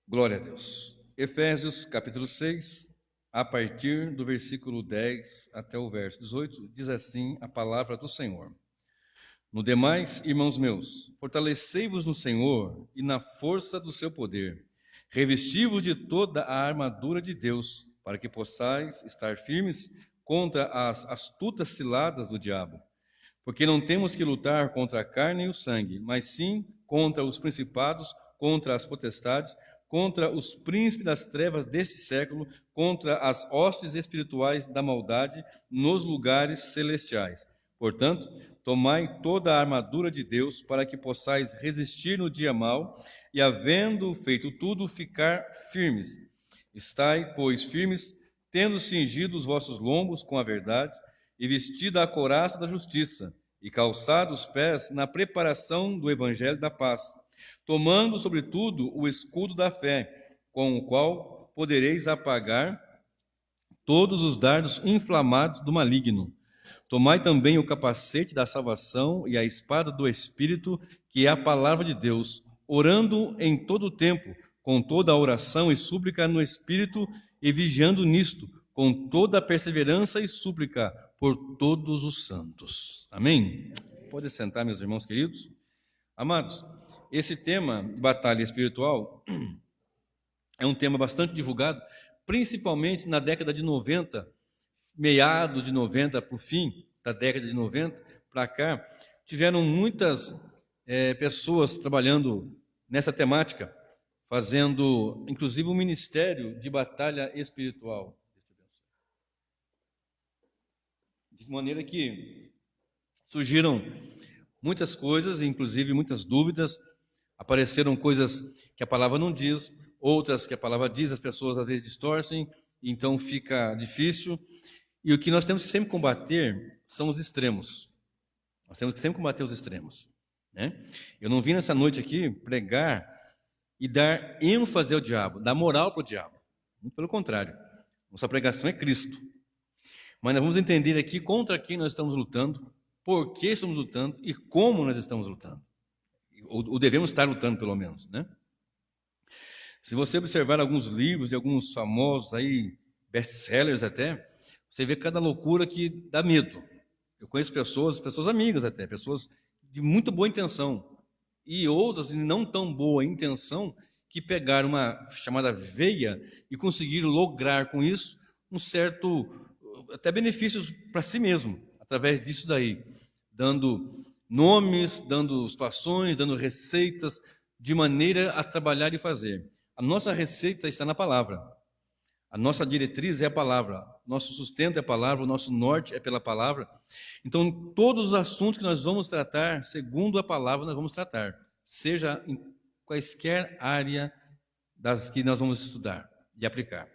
Glória a Deus. Efésios capítulo 6, a partir do versículo 10 até o verso 18, diz assim a palavra do Senhor. No demais, irmãos meus, fortalecei-vos no Senhor e na força do seu poder. Revesti-vos de toda a armadura de Deus, para que possais estar firmes contra as astutas ciladas do diabo. Porque não temos que lutar contra a carne e o sangue, mas sim contra os principados, contra as potestades, contra os príncipes das trevas deste século, contra as hostes espirituais da maldade nos lugares celestiais. Portanto, tomai toda a armadura de Deus para que possais resistir no dia mau e, havendo feito tudo, ficar firmes. Estai, pois, firmes, tendo cingido os vossos lombos com a verdade e vestida a couraça da justiça e calçados os pés na preparação do evangelho da paz, tomando, sobretudo, o escudo da fé, com o qual podereis apagar todos os dardos inflamados do maligno. Tomai também o capacete da salvação e a espada do Espírito, que é a palavra de Deus, orando em todo o tempo, com toda a oração e súplica no Espírito, e vigiando nisto, com toda a perseverança e súplica por todos os santos. Amém? Pode sentar, meus irmãos queridos. Amados, esse tema, batalha espiritual, é um tema bastante divulgado, principalmente na década de 90, meados de 90 para o fim da década de 90 para cá, tiveram muitas pessoas trabalhando nessa temática, fazendo inclusive um ministério de batalha espiritual. De maneira que surgiram muitas coisas, inclusive muitas dúvidas, apareceram coisas que a palavra não diz, outras que a palavra diz, as pessoas às vezes distorcem, então fica difícil. E o que nós temos que sempre combater são os extremos. Nós temos que sempre combater os extremos, né? Eu não vim nessa noite aqui pregar e dar ênfase ao diabo, dar moral para o diabo. Muito pelo contrário. Nossa pregação é Cristo. Mas nós vamos entender aqui contra quem nós estamos lutando, por que estamos lutando e como nós estamos lutando. Ou devemos estar lutando, pelo menos, né? Se você observar alguns livros de alguns famosos aí, best-sellers até, você vê cada loucura que dá medo. Eu conheço pessoas amigas até, pessoas de muito boa intenção, e outras de não tão boa intenção, que pegaram uma chamada veia e conseguiram lograr com isso um certo, até benefícios para si mesmo, através disso daí, dando nomes, dando situações, dando receitas, de maneira a trabalhar e fazer. A nossa receita está na palavra. A nossa diretriz é a palavra, nosso sustento é a palavra, o nosso norte é pela palavra. Então, todos os assuntos que nós vamos tratar, segundo a palavra, nós vamos tratar, seja em quaisquer área das que nós vamos estudar e aplicar.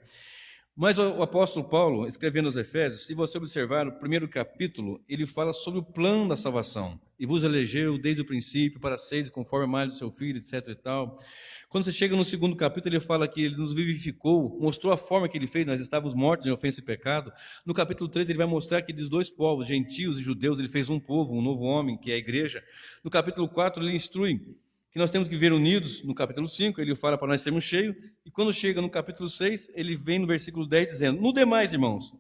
Mas o apóstolo Paulo, escrevendo aos Efésios, se você observar o primeiro capítulo, ele fala sobre o plano da salvação. E vos elegeu desde o princípio para seres conforme a imagem do seu filho, etc. e tal. Quando você chega no segundo capítulo, ele fala que ele nos vivificou, mostrou a forma que ele fez, nós estávamos mortos em ofensa e pecado. No capítulo 3, ele vai mostrar que dos dois povos, gentios e judeus, ele fez um povo, um novo homem, que é a igreja. No capítulo 4, ele instrui que nós temos que viver unidos. No capítulo 5, ele fala para nós sermos cheios. E quando chega no capítulo 6, ele vem no versículo 10 dizendo: no demais, irmãos,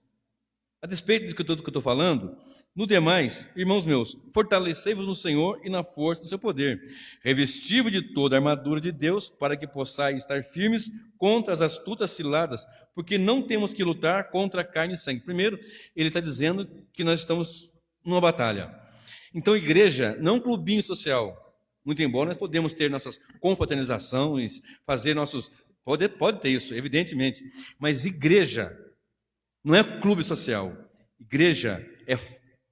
a despeito do que eu estou falando, no demais, irmãos meus, fortalecei-vos no Senhor e na força do seu poder. Revesti-vos de toda a armadura de Deus, para que possais estar firmes contra as astutas ciladas, porque não temos que lutar contra carne e sangue. Primeiro, ele está dizendo que nós estamos numa batalha. Então, igreja, não um clubinho social. Muito embora nós podemos ter nossas confraternizações, fazer nossos... Pode ter isso, evidentemente. Mas igreja não é clube social. Igreja é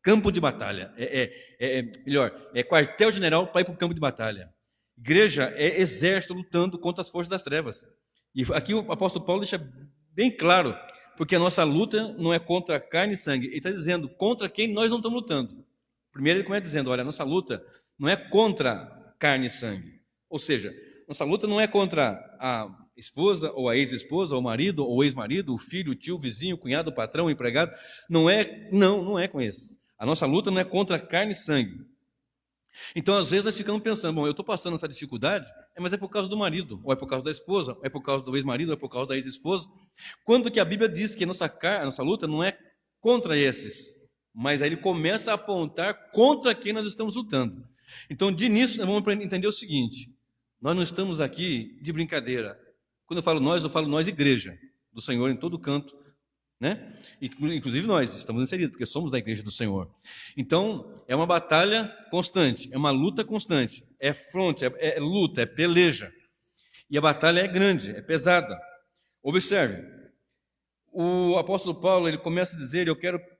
campo de batalha. É quartel-general para ir para o campo de batalha. Igreja é exército lutando contra as forças das trevas. E aqui o apóstolo Paulo deixa bem claro, porque a nossa luta não é contra carne e sangue. Ele está dizendo contra quem nós não estamos lutando. Primeiro ele começa dizendo, olha, a nossa luta não é contra carne e sangue. Ou seja, nossa luta não é contra a esposa, ou a ex-esposa, ou o marido, ou o ex-marido, o filho, o tio, o vizinho, o cunhado, o patrão, o empregado. Não é com esse. A nossa luta não é contra carne e sangue. Então, às vezes, nós ficamos pensando, bom, eu estou passando essa dificuldade, mas é por causa do marido, ou é por causa da esposa, ou é por causa do ex-marido, ou é por causa da ex-esposa. Quando que a Bíblia diz que a nossa luta não é contra esses, mas aí ele começa a apontar contra quem nós estamos lutando. Então, de início, nós vamos entender o seguinte: nós não estamos aqui de brincadeira. Quando eu falo nós, igreja do Senhor, em todo canto, né? Inclusive nós estamos inseridos, porque somos da igreja do Senhor. Então, é uma batalha constante, é uma luta constante, é fronte, é luta, é peleja. E a batalha é grande, é pesada. Observe, o apóstolo Paulo, ele começa a dizer,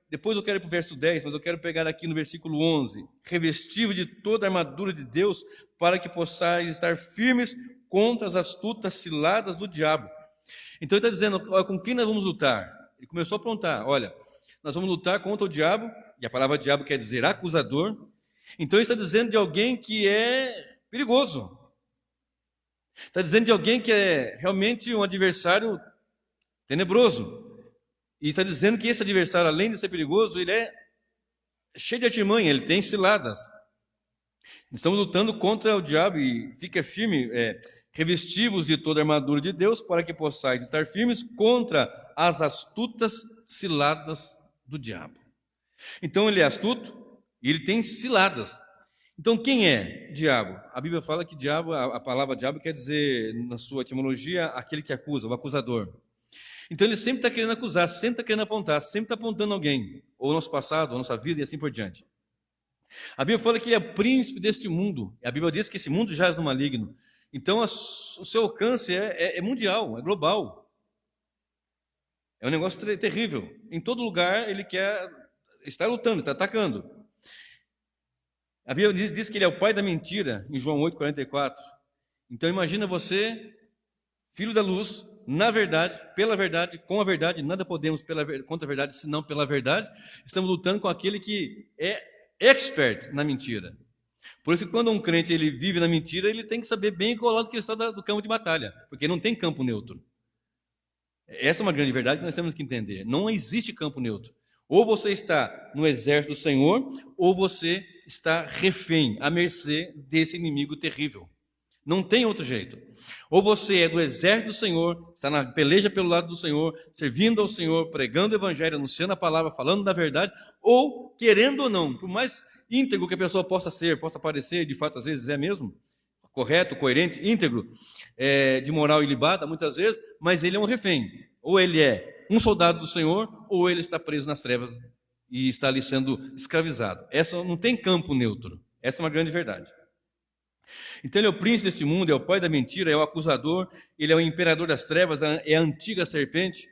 depois eu quero ir para o verso 10, mas eu quero pegar aqui no versículo 11, revestido de toda a armadura de Deus, para que possais estar firmes contra as astutas ciladas do diabo. Então ele está dizendo, olha, com quem nós vamos lutar? Ele começou a apontar, olha, nós vamos lutar contra o diabo, e a palavra diabo quer dizer acusador. Então ele está dizendo de alguém que é perigoso. Está dizendo de alguém que é realmente um adversário tenebroso. E está dizendo que esse adversário, além de ser perigoso, ele é cheio de artimanha, ele tem ciladas. Estamos lutando contra o diabo e fica firme, revestivos de toda a armadura de Deus, para que possais estar firmes contra as astutas ciladas do diabo. Então ele é astuto e ele tem ciladas. Então quem é diabo? A Bíblia fala que diabo, a palavra diabo quer dizer, na sua etimologia, aquele que acusa, o acusador. Então ele sempre está querendo acusar, sempre está querendo apontar, sempre está apontando alguém, ou o nosso passado, ou a nossa vida e assim por diante. A Bíblia fala que ele é príncipe deste mundo. A Bíblia diz que esse mundo jaz no maligno. Então o seu alcance é mundial, é global. É um negócio terrível. Em todo lugar ele está lutando, está atacando. A Bíblia diz que ele é o pai da mentira, em João 8,44. Então imagina você, filho da luz, na verdade, pela verdade, com a verdade, nada podemos contra a verdade, senão pela verdade. Estamos lutando com aquele que é expert na mentira. Por isso que quando um crente ele vive na mentira, ele tem que saber bem qual lado que ele está do campo de batalha, porque não tem campo neutro. Essa é uma grande verdade que nós temos que entender. Não existe campo neutro. Ou você está no exército do Senhor, ou você está refém, à mercê desse inimigo terrível. Não tem outro jeito. Ou você é do exército do Senhor, está na peleja pelo lado do Senhor, servindo ao Senhor, pregando o evangelho, anunciando a palavra, falando da verdade, ou, querendo ou não, por mais íntegro que a pessoa possa ser, possa parecer, de fato às vezes é mesmo, correto, coerente, íntegro, de moral ilibada muitas vezes, mas ele é um refém. Ou ele é um soldado do Senhor, ou ele está preso nas trevas e está ali sendo escravizado. Essa não tem campo neutro. Essa é uma grande verdade. Então ele é o príncipe deste mundo, é o pai da mentira, é o acusador, ele é o imperador das trevas, é a antiga serpente.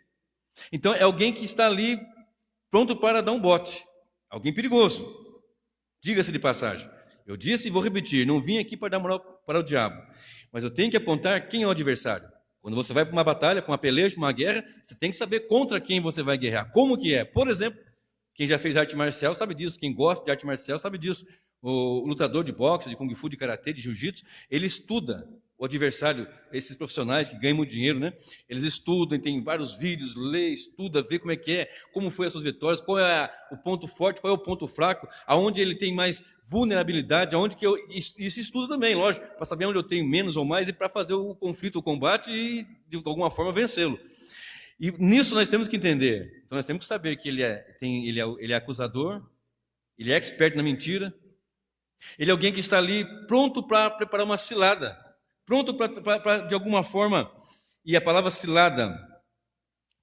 Então é alguém que está ali pronto para dar um bote. Alguém perigoso. Diga-se de passagem. Eu disse e vou repetir, não vim aqui para dar moral para o diabo, mas eu tenho que apontar quem é o adversário. Quando você vai para uma batalha, para uma peleja, para uma guerra, você tem que saber contra quem você vai guerrear. Como que é? Por exemplo, quem já fez arte marcial sabe disso, quem gosta de arte marcial sabe disso. O lutador de boxe, de kung fu, de karatê, de jiu-jitsu, ele estuda o adversário, esses profissionais que ganham muito dinheiro, né? Eles estudam, tem vários vídeos, lê, estuda, vê como é, como foi as suas vitórias, qual é o ponto forte, qual é o ponto fraco, aonde ele tem mais vulnerabilidade, aonde que isso estuda também, lógico, para saber onde eu tenho menos ou mais e para fazer o conflito, o combate e de alguma forma vencê-lo. E nisso nós temos que entender. Então nós temos que saber que ele é acusador, ele é expert na mentira, ele é alguém que está ali pronto para preparar uma cilada, pronto para de alguma forma, e a palavra cilada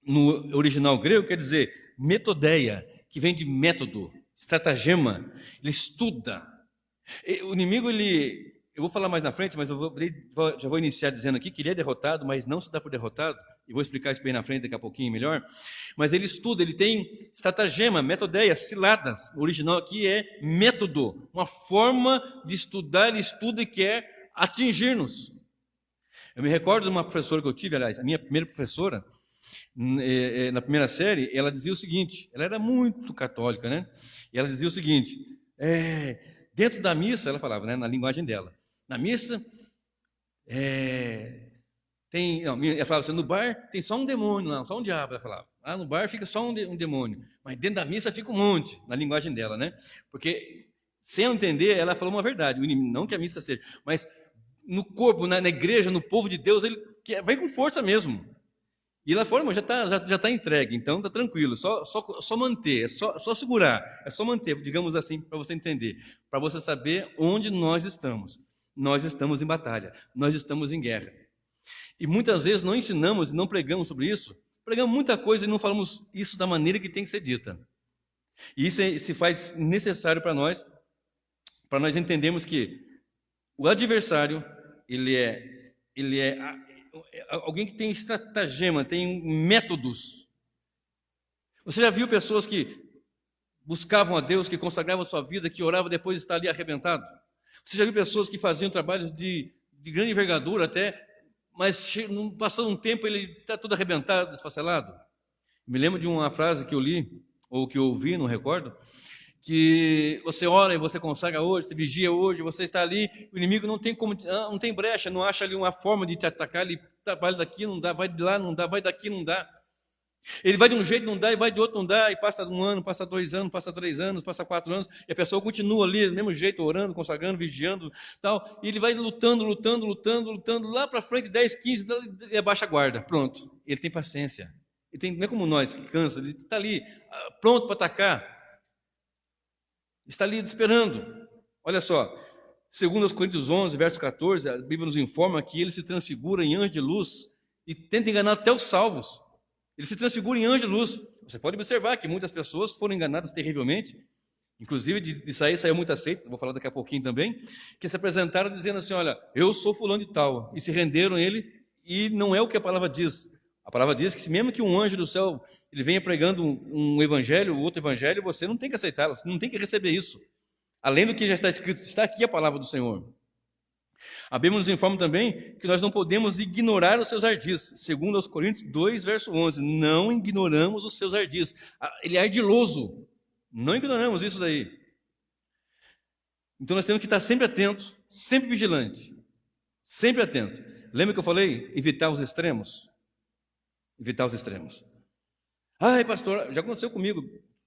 no original grego quer dizer metodeia, que vem de método, estratagema, ele estuda. O inimigo, eu vou falar mais na frente, mas já vou iniciar dizendo aqui que ele é derrotado, mas não se dá por derrotado, e vou explicar isso bem na frente daqui a pouquinho melhor, mas ele estuda, ele tem estratagema, metodeia, ciladas, o original aqui é método, uma forma de estudar, ele estuda e quer atingir-nos. Eu me recordo de uma professora que eu tive, aliás, a minha primeira professora, na primeira série, ela dizia o seguinte, ela era muito católica, né? E ela dizia o seguinte, dentro da missa, ela falava, né, na linguagem dela, na missa, ela falava assim, no bar tem só um demônio, não, só um diabo, ela falava. No bar fica só um demônio, mas dentro da missa fica um monte, na linguagem dela, né? Porque Sem eu entender, ela falou uma verdade. O inimigo, não que a missa seja, mas no corpo, na igreja, no povo de Deus, ele vem com força mesmo. E lá fora, já tá entregue, então está tranquilo. Só manter, é só segurar, é só manter, digamos assim, para você entender, para você saber onde nós estamos. Nós estamos em batalha, nós estamos em guerra. E muitas vezes não ensinamos e não pregamos sobre isso. Pregamos muita coisa e não falamos isso da maneira que tem que ser dita. E isso se faz necessário para nós entendermos que o adversário, ele é alguém que tem estratagema, tem métodos. Você já viu pessoas que buscavam a Deus, que consagravam a sua vida, que oravam depois de estar ali arrebentado? Você já viu pessoas que faziam trabalhos de grande envergadura até, mas passando um tempo ele está todo arrebentado, desfacelado? Me lembro de uma frase que eu li, ou que eu ouvi, não recordo, que você ora e você consagra hoje, você vigia hoje, você está ali, o inimigo não tem brecha, não acha ali uma forma de te atacar, ele trabalha daqui, não dá, vai de lá, não dá, vai daqui, não dá. Ele vai de um jeito, não dá, e vai de outro, não dá, e passa 1 ano, passa 2 anos, passa 3 anos, passa 4 anos, e a pessoa continua ali, do mesmo jeito, orando, consagrando, vigiando, tal, e ele vai lutando, lá para frente, 10, 15, e abaixa a guarda, pronto. Ele tem paciência. Não é como nós, que cansa, ele está ali, pronto para atacar. Está ali esperando. Olha só, segundo os Coríntios 11, verso 14, a Bíblia nos informa que ele se transfigura em anjo de luz e tenta enganar até os salvos. Ele se transfigura em anjo de luz. Você pode observar que muitas pessoas foram enganadas terrivelmente. Inclusive, de saiu muitas seitas, vou falar daqui a pouquinho também, que se apresentaram dizendo assim, olha, eu sou fulano de tal, e se renderam a ele, e não é o que a palavra diz. A palavra diz que mesmo que um anjo do céu ele venha pregando um evangelho, outro evangelho, você não tem que aceitá-lo, você não tem que receber isso. Além do que já está escrito, está aqui a palavra do Senhor. A Bíblia nos informa também que nós não podemos ignorar os seus ardis. Segundo aos Coríntios 2, verso 11, não ignoramos os seus ardis. Ele é ardiloso. Não ignoramos isso daí. Então nós temos que estar sempre atentos, sempre vigilante, sempre atento. Lembra que eu falei? Evitar os extremos. Evitar os extremos. Ai, pastor, já aconteceu comigo.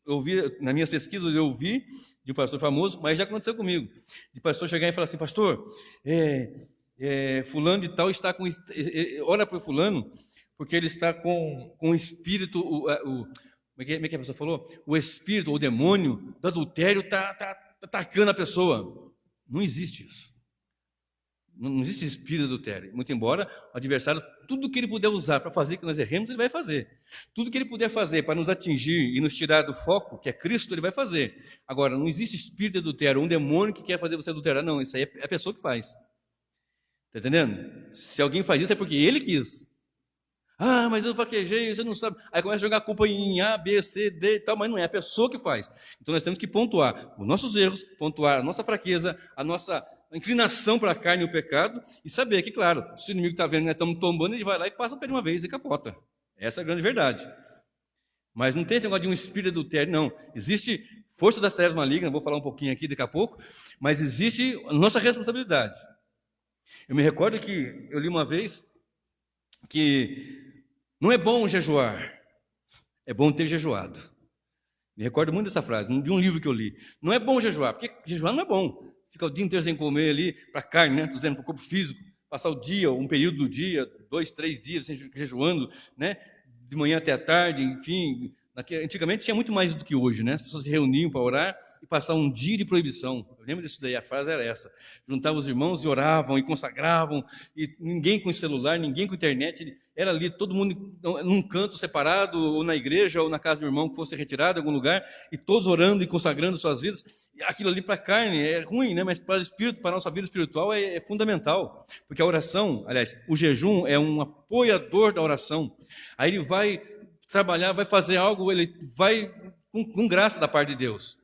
Eu vi, nas minhas pesquisas, eu ouvi de um pastor famoso, mas já aconteceu comigo. De pastor chegar e falar assim, pastor, fulano de tal está com... Ora para o fulano, porque ele está com o espírito... como é que a pessoa falou? O espírito, o demônio do adultério está atacando a pessoa. Não existe isso. Não existe espírito de adultério. Muito embora o adversário, tudo que ele puder usar para fazer que nós erremos, ele vai fazer. Tudo que ele puder fazer para nos atingir e nos tirar do foco, que é Cristo, ele vai fazer. Agora, não existe espírito de adultério, um demônio que quer fazer você adulterar. Não, isso aí é a pessoa que faz. Está entendendo? Se alguém faz isso é porque ele quis. Ah, mas eu vaquejei, você não sabe. Aí começa a jogar a culpa em A, B, C, D e tal, mas não é a pessoa que faz. Então nós temos que pontuar os nossos erros, pontuar a nossa fraqueza, a nossa inclinação para a carne e o pecado, e saber que, claro, se o inimigo está vendo que nós estamos tombando, ele vai lá e passa por uma vez e capota. Essa é a grande verdade. Mas não tem esse negócio de um espírito de adultério, não. Existe força das trevas malignas, vou falar um pouquinho aqui daqui a pouco, mas existe a nossa responsabilidade. Eu me recordo que eu li uma vez que não é bom jejuar, é bom ter jejuado. Me recordo muito dessa frase, de um livro que eu li. Não é bom jejuar, porque jejuar não é bom. Ficar o dia inteiro sem comer ali, para a carne, né? Estou dizendo, para o corpo físico. Passar o dia, um período do dia, 2, 3 dias sem jejuando, né? De manhã até a tarde, enfim. Antigamente tinha muito mais do que hoje, né? As pessoas se reuniam para orar e passar um dia de proibição. Eu lembro disso daí, a frase era essa. Juntavam os irmãos e oravam e consagravam, e ninguém com celular, ninguém com internet. Era ali, todo mundo num canto separado, ou na igreja, ou na casa do irmão que fosse retirado em algum lugar, e todos orando e consagrando suas vidas. E aquilo ali para a carne é ruim, né? Mas para o espírito, para a nossa vida espiritual é fundamental. Porque a oração, aliás, o jejum é um apoiador da oração. Aí ele vai trabalhar, vai fazer algo, ele vai com graça da parte de Deus.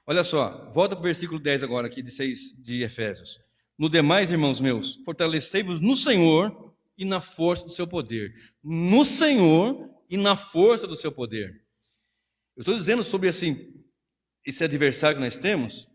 Olha só, volta para o versículo 10 agora, aqui de 6 de Efésios. No demais, irmãos meus, fortalecei-vos no Senhor e na força do seu poder. No Senhor e na força do seu poder. Eu estou dizendo sobre esse adversário que nós temos,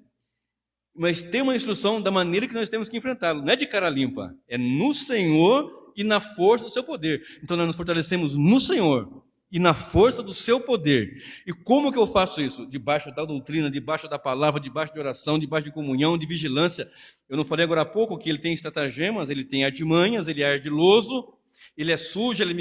mas tem uma instrução da maneira que nós temos que enfrentá-lo. Não é de cara limpa, é no Senhor e na força do seu poder. Então nós nos fortalecemos no Senhor. e na força do seu poder. E como que eu faço isso? Debaixo da doutrina, debaixo da palavra, debaixo de oração, debaixo de comunhão, de vigilância. Eu não falei agora há pouco que ele tem estratagemas, ele tem artimanhas, ele é ardiloso, ele é sujo, ele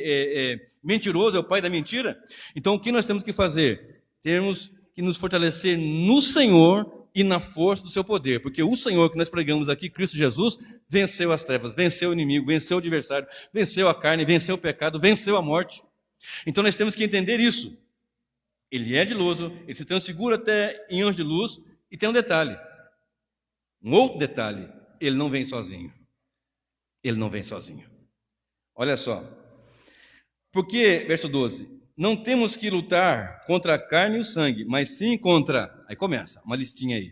é mentiroso, é o pai da mentira. Então o que nós temos que fazer? Temos que nos fortalecer no Senhor e na força do seu poder, porque o Senhor que nós pregamos aqui, Cristo Jesus, venceu as trevas, venceu o inimigo, venceu o adversário, venceu a carne, venceu o pecado, venceu a morte. Então nós temos que entender isso. Ele é ardiloso, ele se transfigura até em anjo de luz, e tem um detalhe, um outro detalhe, ele não vem sozinho. Ele não vem sozinho. Olha só, porque, verso 12, não temos que lutar contra a carne e o sangue, mas sim contra, aí começa, uma listinha aí,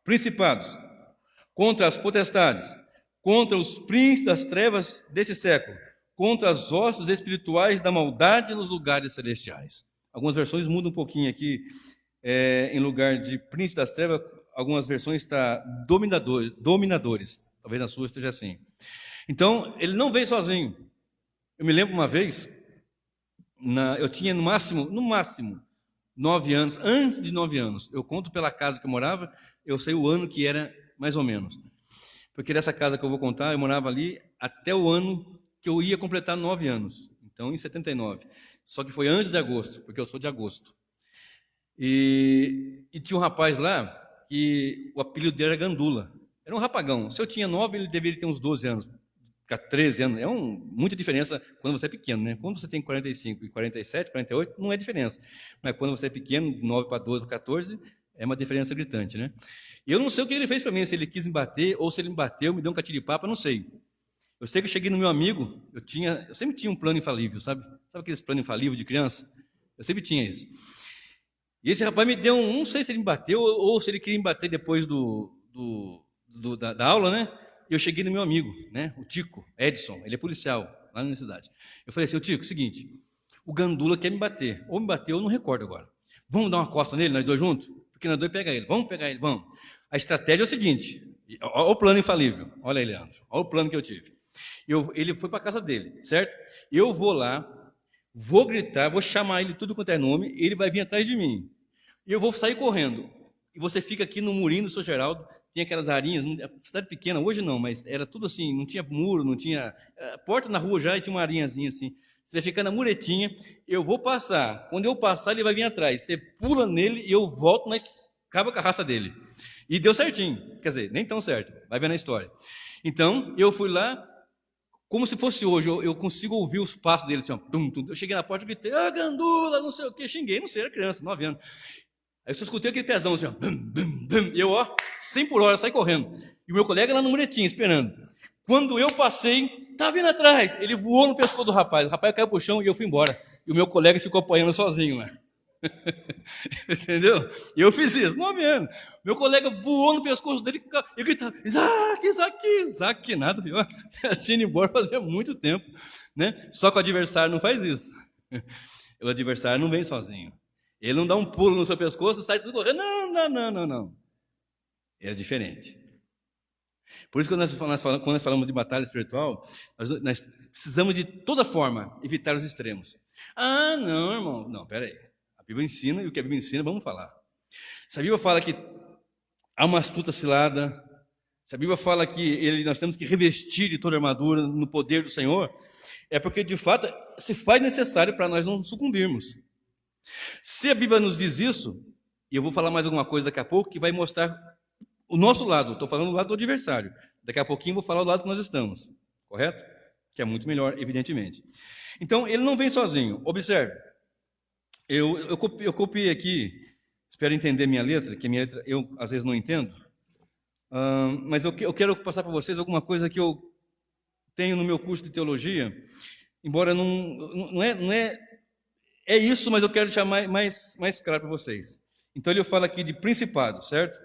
principados, contra as potestades, contra os príncipes das trevas desse século, contra as hostes espirituais da maldade nos lugares celestiais. Algumas versões mudam um pouquinho aqui, em lugar de príncipe das trevas, algumas versões está dominadores, talvez na sua esteja assim. Então, ele não veio sozinho. Eu me lembro uma vez, eu tinha no máximo 9 anos, antes de 9 anos, eu conto pela casa que eu morava, eu sei o ano que era mais ou menos. Porque dessa casa que eu vou contar, eu morava ali até o ano que eu ia completar 9 anos, então em 79. Só que foi antes de agosto, porque eu sou de agosto. E tinha um rapaz lá, que o apelido dele era Gandula. Era um rapagão. Se eu tinha 9, ele deveria ter uns 12 anos. 13 anos, muita diferença quando você é pequeno, né? Quando você tem 45 e 47, 48, não é diferença. Mas quando você é pequeno, de 9 para 12, 14, é uma diferença gritante, né? E eu não sei o que ele fez para mim, se ele quis me bater, ou se ele me bateu, me deu um catiripapo, eu não sei. Eu sei que eu cheguei no meu amigo, eu sempre tinha um plano infalível, sabe? Sabe aqueles planos infalíveis de criança? Eu sempre tinha isso. E esse rapaz me deu não sei se ele me bateu, ou se ele queria me bater depois da aula, né? E eu cheguei no meu amigo, né, o Tico, Edson, ele é policial, lá na universidade. Eu falei assim, Tico, seguinte, o Gandula quer me bater, ou me bateu, eu não recordo agora. Vamos dar uma costa nele, nós dois juntos? Porque nós dois pega ele, vamos pegar ele, vamos. A estratégia é o seguinte, olha o plano infalível, olha aí, Leandro, olha o plano que eu tive. Ele foi para a casa dele, certo? Eu vou lá, vou gritar, vou chamar ele tudo quanto é nome, ele vai vir atrás de mim. E eu vou sair correndo. E você fica aqui no murinho do São Geraldo, tinha aquelas arinhas, cidade pequena, hoje não, mas era tudo assim, não tinha muro, não tinha porta na rua já, e tinha uma arinhazinha assim. Você vai ficar na muretinha, eu vou passar. Quando eu passar, ele vai vir atrás. Você pula nele e eu volto, mas acaba com a raça dele. E deu certinho, quer dizer, nem tão certo, vai ver na história. Então, eu fui lá, como se fosse hoje, eu consigo ouvir os passos dele, assim, ó, tum, tum. Eu cheguei na porta e gritei, Gandula, não sei o quê, xinguei, não sei, era criança, 9 anos. Aí eu só escutei aquele pezão assim, ó, e eu, 100 por hora, saí correndo. E o meu colega lá no muretinho, esperando. Quando eu passei, tá vindo atrás. Ele voou no pescoço do rapaz. O rapaz caiu pro chão e eu fui embora. E o meu colega ficou apanhando sozinho lá. Entendeu? E eu fiz isso, 9 anos. Meu colega voou no pescoço dele e gritava, Isaac, nada, filho. Eu tinha ido embora fazia muito tempo. Né? Só que o adversário não faz isso. O adversário não vem sozinho. Ele não dá um pulo no seu pescoço e sai tudo correndo. Não. Era diferente. Por isso, quando nós falamos de batalha espiritual, nós precisamos de toda forma evitar os extremos. Não, irmão. Não, pera aí. A Bíblia ensina, e o que a Bíblia ensina, vamos falar. Se a Bíblia fala que há uma astuta cilada, se a Bíblia fala que nós temos que revestir de toda a armadura no poder do Senhor, é porque, de fato, se faz necessário para nós não sucumbirmos. Se a Bíblia nos diz isso, e eu vou falar mais alguma coisa daqui a pouco, que vai mostrar o nosso lado, estou falando do lado do adversário. Daqui a pouquinho vou falar do lado que nós estamos, correto? Que é muito melhor, evidentemente. Então, ele não vem sozinho. Observe, eu copiei aqui, espero entender minha letra, que minha letra eu às vezes não entendo, mas eu quero passar para vocês alguma coisa que eu tenho no meu curso de teologia, embora não é isso, mas eu quero deixar mais claro para vocês. Então ele fala aqui de principado, certo?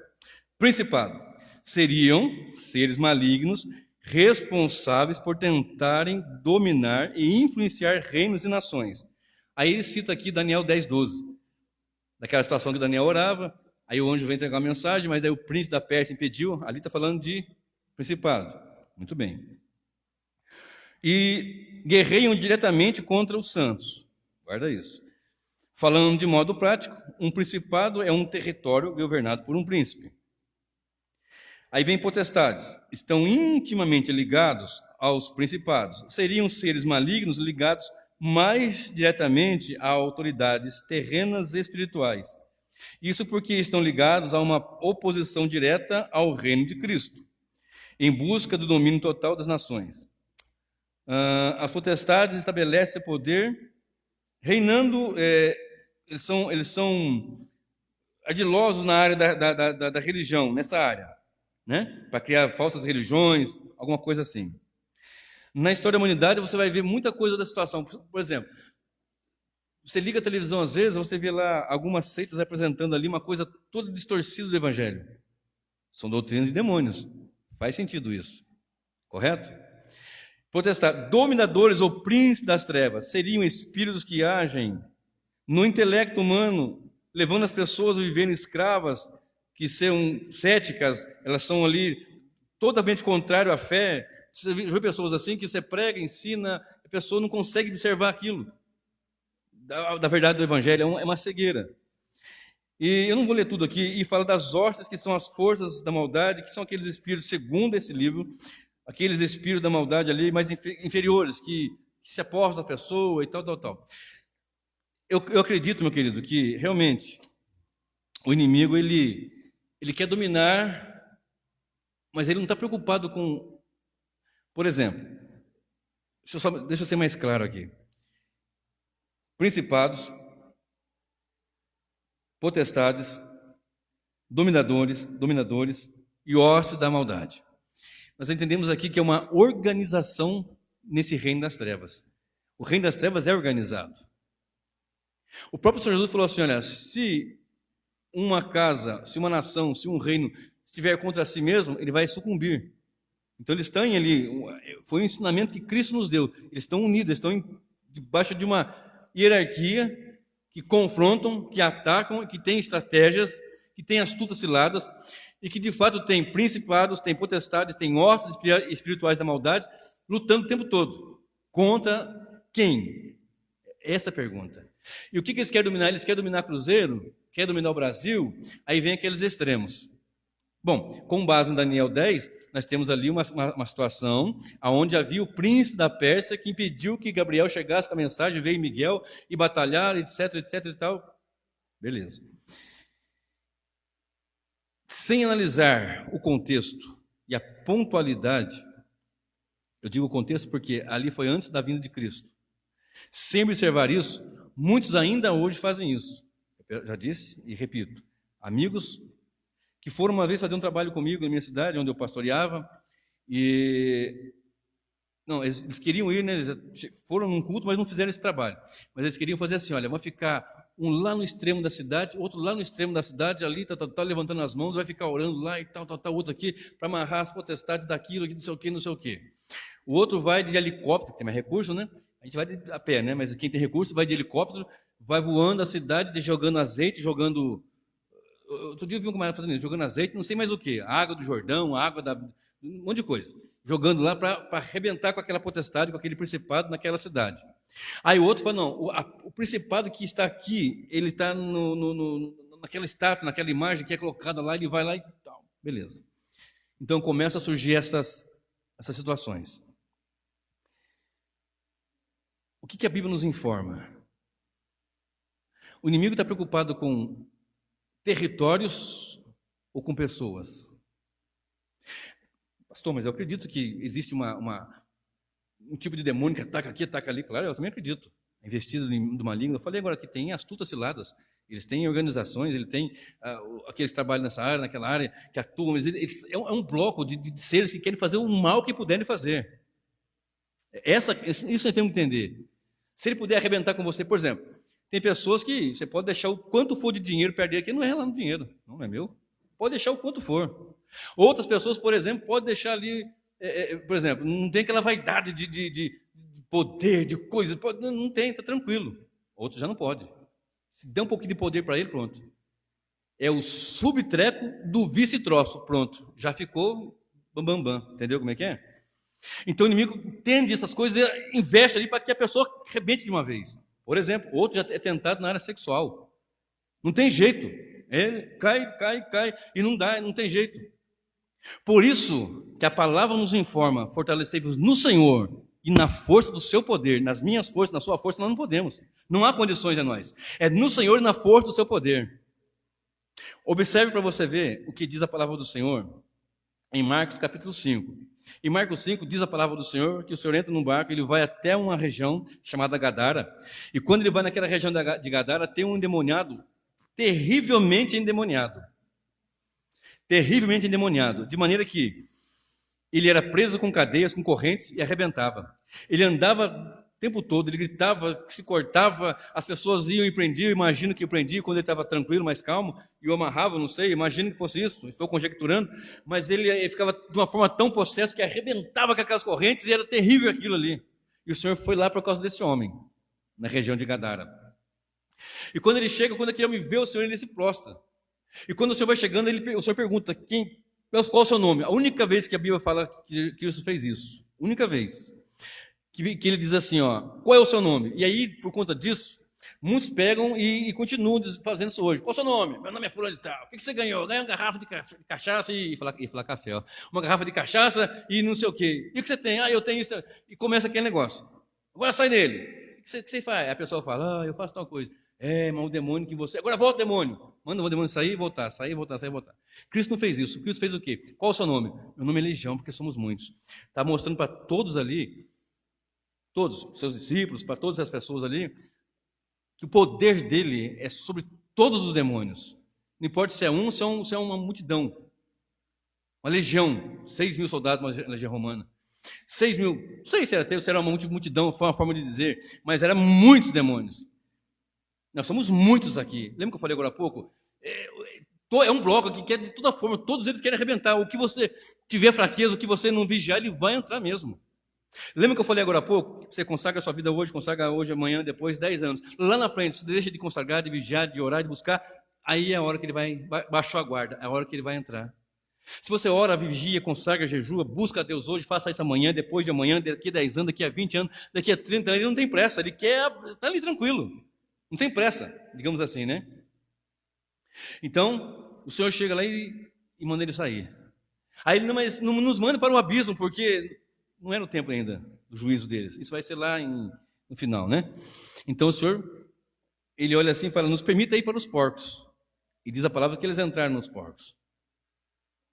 Principado seriam seres malignos responsáveis por tentarem dominar e influenciar reinos e nações. Aí ele cita aqui Daniel 10:12, daquela situação que Daniel orava, aí o anjo vem entregar uma mensagem, mas daí o príncipe da Pérsia impediu, ali está falando de principado. Muito bem. e guerreiam diretamente contra os santos. Guarda isso. Falando de modo prático, um principado é um território governado por um príncipe. Aí vem potestades, estão intimamente ligados aos principados. Seriam seres malignos ligados mais diretamente a autoridades terrenas e espirituais. Isso porque estão ligados a uma oposição direta ao reino de Cristo, em busca do domínio total das nações. As potestades estabelecem poder, reinando, eles são ardilosos na área da religião, nessa área, né? Para criar falsas religiões, alguma coisa assim. Na história da humanidade, você vai ver muita coisa da situação. Por exemplo, você liga a televisão às vezes, você vê lá algumas seitas apresentando ali uma coisa toda distorcida do evangelho. São doutrinas de demônios. Faz sentido isso. Correto? Potestade, dominadores ou príncipes das trevas, seriam espíritos que agem no intelecto humano, levando as pessoas a viverem escravas, que são céticas, elas são ali totalmente contrário à fé. Você vê pessoas assim que você prega, ensina, a pessoa não consegue observar aquilo. Da verdade do evangelho, é uma cegueira. E eu não vou ler tudo aqui, e fala das hostes, que são as forças da maldade, que são aqueles espíritos, segundo esse livro, aqueles espíritos da maldade ali, mais inferiores, que se apostam à pessoa e tal. Eu acredito, meu querido, que realmente o inimigo, ele quer dominar, mas ele não está preocupado com... Por exemplo, deixa eu ser mais claro aqui. Principados, potestades, dominadores e hostes da maldade. Nós entendemos aqui que é uma organização nesse reino das trevas. O reino das trevas é organizado. O próprio Senhor Jesus falou assim, olha, se uma casa, se uma nação, se um reino estiver contra si mesmo, ele vai sucumbir. Então eles estão ali, foi um ensinamento que Cristo nos deu. Eles estão unidos, eles estão debaixo de uma hierarquia que confrontam, que atacam, que tem estratégias, que tem astutas ciladas e que de fato tem principados, tem potestades, tem hostes espirituais da maldade lutando o tempo todo. Contra quem? Essa é a pergunta. E o que eles querem dominar? Eles querem dominar Cruzeiro? Querem dominar o Brasil? Aí vem aqueles extremos. Bom, com base em Daniel 10, nós temos ali uma situação onde havia o príncipe da Pérsia que impediu que Gabriel chegasse com a mensagem, veio Miguel e batalhar, etc e tal. Beleza. Sem analisar o contexto e a pontualidade, eu digo o contexto porque ali foi antes da vinda de Cristo. Sem observar isso, muitos ainda hoje fazem isso. Eu já disse e repito, amigos que foram uma vez fazer um trabalho comigo na minha cidade, onde eu pastoreava, e eles queriam ir, né? Eles foram num culto, mas não fizeram esse trabalho. Mas eles queriam fazer assim, olha, vão ficar um lá no extremo da cidade, outro lá no extremo da cidade, ali, levantando as mãos, vai ficar orando lá e tal, outro aqui, para amarrar as potestades daquilo, aqui, não sei o quê. O outro vai de helicóptero, que tem mais recurso, né? A gente vai a pé, né? Mas quem tem recurso vai de helicóptero, vai voando a cidade, jogando azeite, jogando... Outro dia eu vi um camarada fazendo isso, jogando azeite, não sei mais o que, água do Jordão, água um monte de coisa, jogando lá para arrebentar com aquela potestade, com aquele principado naquela cidade. Aí o outro fala, não, o principado que está aqui, ele está naquela estátua, naquela imagem que é colocada lá, ele vai lá e tal, beleza. Então começam a surgir essas situações. O que a Bíblia nos informa? O inimigo está preocupado com territórios ou com pessoas? Pastor, mas eu acredito que existe um tipo de demônio que ataca aqui, ataca ali. Claro, eu também acredito. Investido do maligno. Eu falei agora que tem astutas ciladas. Eles têm organizações, eles têm aqueles trabalham nessa área, naquela área, que atuam. É um bloco de seres que querem fazer o mal que puderem fazer. Isso nós temos que entender. Se ele puder arrebentar com você, por exemplo, tem pessoas que você pode deixar o quanto for de dinheiro perder aqui, não é lá no dinheiro, não é meu. Pode deixar o quanto for. Outras pessoas, por exemplo, podem deixar ali, por exemplo, não tem aquela vaidade de poder, de coisa, não tem, está tranquilo. Outros já não pode. Se der um pouquinho de poder para ele, pronto. É o subtreco do vice-troço, pronto. Já ficou bambambam, entendeu como é que é? Então o inimigo entende essas coisas e investe ali para que a pessoa arrebente de uma vez. Por exemplo, outro já é tentado na área sexual. Não tem jeito. Cai, e não dá, não tem jeito. Por isso que a palavra nos informa, fortalecei-vos no Senhor e na força do seu poder. Nas minhas forças, na sua força, nós não podemos. Não há condições a nós. É no Senhor e na força do seu poder. Observe para você ver o que diz a palavra do Senhor em Marcos capítulo 5. Em Marcos 5 diz a palavra do Senhor que o Senhor entra num barco, ele vai até uma região chamada Gadara. E quando ele vai naquela região de Gadara, tem um endemoniado, terrivelmente endemoniado. Terrivelmente endemoniado. De maneira que ele era preso com cadeias, com correntes e arrebentava. Ele andava o tempo todo, ele gritava, se cortava, as pessoas iam e prendiam, imagino que o prendiam quando ele estava tranquilo, mais calmo, e o amarrava, não sei, imagino que fosse isso, estou conjecturando, mas ele ficava de uma forma tão possessa que arrebentava com aquelas correntes e era terrível aquilo ali. E o Senhor foi lá por causa desse homem, na região de Gadara. E quando ele chega, quando aquele homem vê o Senhor, ele se prostra. E quando o Senhor vai chegando, o Senhor pergunta, qual é o seu nome? A única vez que a Bíblia fala que Cristo fez isso, única vez. Que ele diz assim, qual é o seu nome? E aí, por conta disso, muitos pegam e continuam fazendo isso hoje. Qual é o seu nome? Meu nome é fulano de tal. O que você ganhou? Ganhei uma garrafa de cachaça e falar café. Uma garrafa de cachaça e não sei o quê. E o que você tem? Eu tenho isso. E começa aquele negócio. Agora sai dele. O que você faz? Aí a pessoa fala, eu faço tal coisa. Mas o demônio que você... Agora volta o demônio. Manda o demônio sair e voltar, sair e voltar, sair e voltar. Cristo não fez isso. Cristo fez o quê? Qual é o seu nome? Meu nome é Legião, porque somos muitos. Está mostrando para todos ali, todos, seus discípulos, para todas as pessoas ali, que o poder dele é sobre todos os demônios. Não importa se é um, se é uma multidão. Uma legião, 6.000 soldados, uma legião romana. 6.000, não sei se era uma multidão, foi uma forma de dizer, mas eram muitos demônios. Nós somos muitos aqui. Lembra que eu falei agora há pouco? É um bloco que quer de toda forma, todos eles querem arrebentar. O que você tiver fraqueza, o que você não vigiar, ele vai entrar mesmo. Lembra que eu falei agora há pouco? Você consagra a sua vida hoje, consagra hoje, amanhã, depois, 10 anos. Lá na frente, você deixa de consagrar, de vigiar, de orar, de buscar, aí é a hora que ele baixou a guarda, é a hora que ele vai entrar. Se você ora, vigia, consagra, jejua, busca a Deus hoje, faça isso amanhã, depois de amanhã, daqui a 10 anos, daqui a 20 anos, daqui a 30 anos, ele não tem pressa, ele quer, está ali tranquilo. Não tem pressa, digamos assim, né? Então, o Senhor chega lá e manda ele sair. Aí ele não nos manda para o abismo, porque não era o tempo ainda do juízo deles. Isso vai ser lá no final, né? Então o Senhor, ele olha assim e fala, nos permita ir para os porcos. E diz a palavra que eles entraram nos porcos.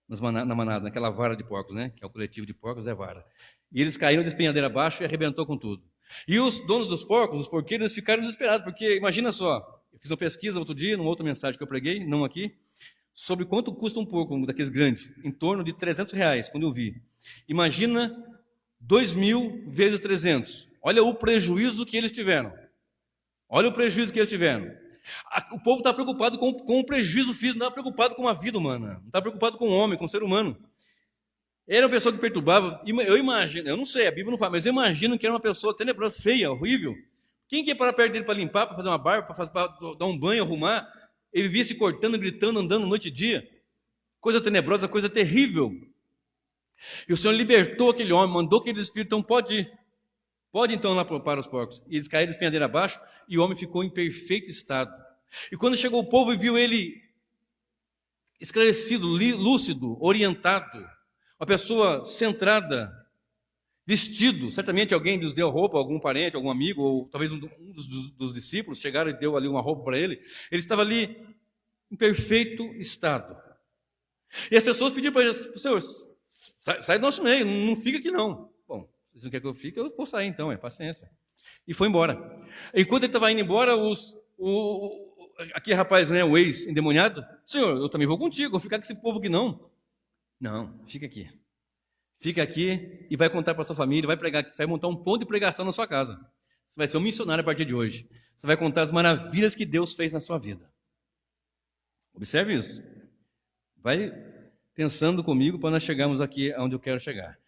Na manada, naquela vara de porcos, né? Que é o coletivo de porcos, é vara. E eles caíram de espinhadeira abaixo e arrebentou com tudo. E os donos dos porcos, os porqueiros, ficaram desesperados, porque imagina só, eu fiz uma pesquisa outro dia, numa outra mensagem que eu preguei, não aqui, sobre quanto custa um porco daqueles grandes, em torno de R$300, quando eu vi. Imagina 2.000 vezes 300. Olha o prejuízo que eles tiveram. Olha o prejuízo que eles tiveram. O povo está preocupado com o prejuízo físico, não está preocupado com a vida humana, não está preocupado com o homem, com o ser humano. Era uma pessoa que perturbava, eu imagino, eu não sei, a Bíblia não fala, mas eu imagino que era uma pessoa tenebrosa, feia, horrível. Quem que ia parar perto dele para limpar, para fazer uma barba, para dar um banho, arrumar? Ele vivia se cortando, gritando, andando noite e dia. Coisa tenebrosa, coisa terrível. E o Senhor libertou aquele homem, mandou aquele espírito, então pode ir. Pode então lá para os porcos. E eles caíram de espinhadeira abaixo e o homem ficou em perfeito estado. E quando chegou o povo e viu ele esclarecido, lúcido, orientado, uma pessoa centrada, vestido, certamente alguém lhes deu roupa, algum parente, algum amigo, ou talvez um dos discípulos chegaram e deu ali uma roupa para ele. Ele estava ali em perfeito estado. E as pessoas pediram para ele, Senhor, sai do nosso meio, não fica aqui não. Bom, vocês não querem que eu fique, eu vou sair então, paciência. E foi embora. Enquanto ele estava indo embora, aquele rapaz, né, o ex-endemoniado, Senhor, eu também vou contigo, vou ficar com esse povo aqui não. Não, fica aqui. Fica aqui e vai contar para sua família, vai pregar, você vai montar um ponto de pregação na sua casa. Você vai ser um missionário a partir de hoje. Você vai contar as maravilhas que Deus fez na sua vida. Observe isso. Vai pensando comigo para nós chegarmos aqui onde eu quero chegar.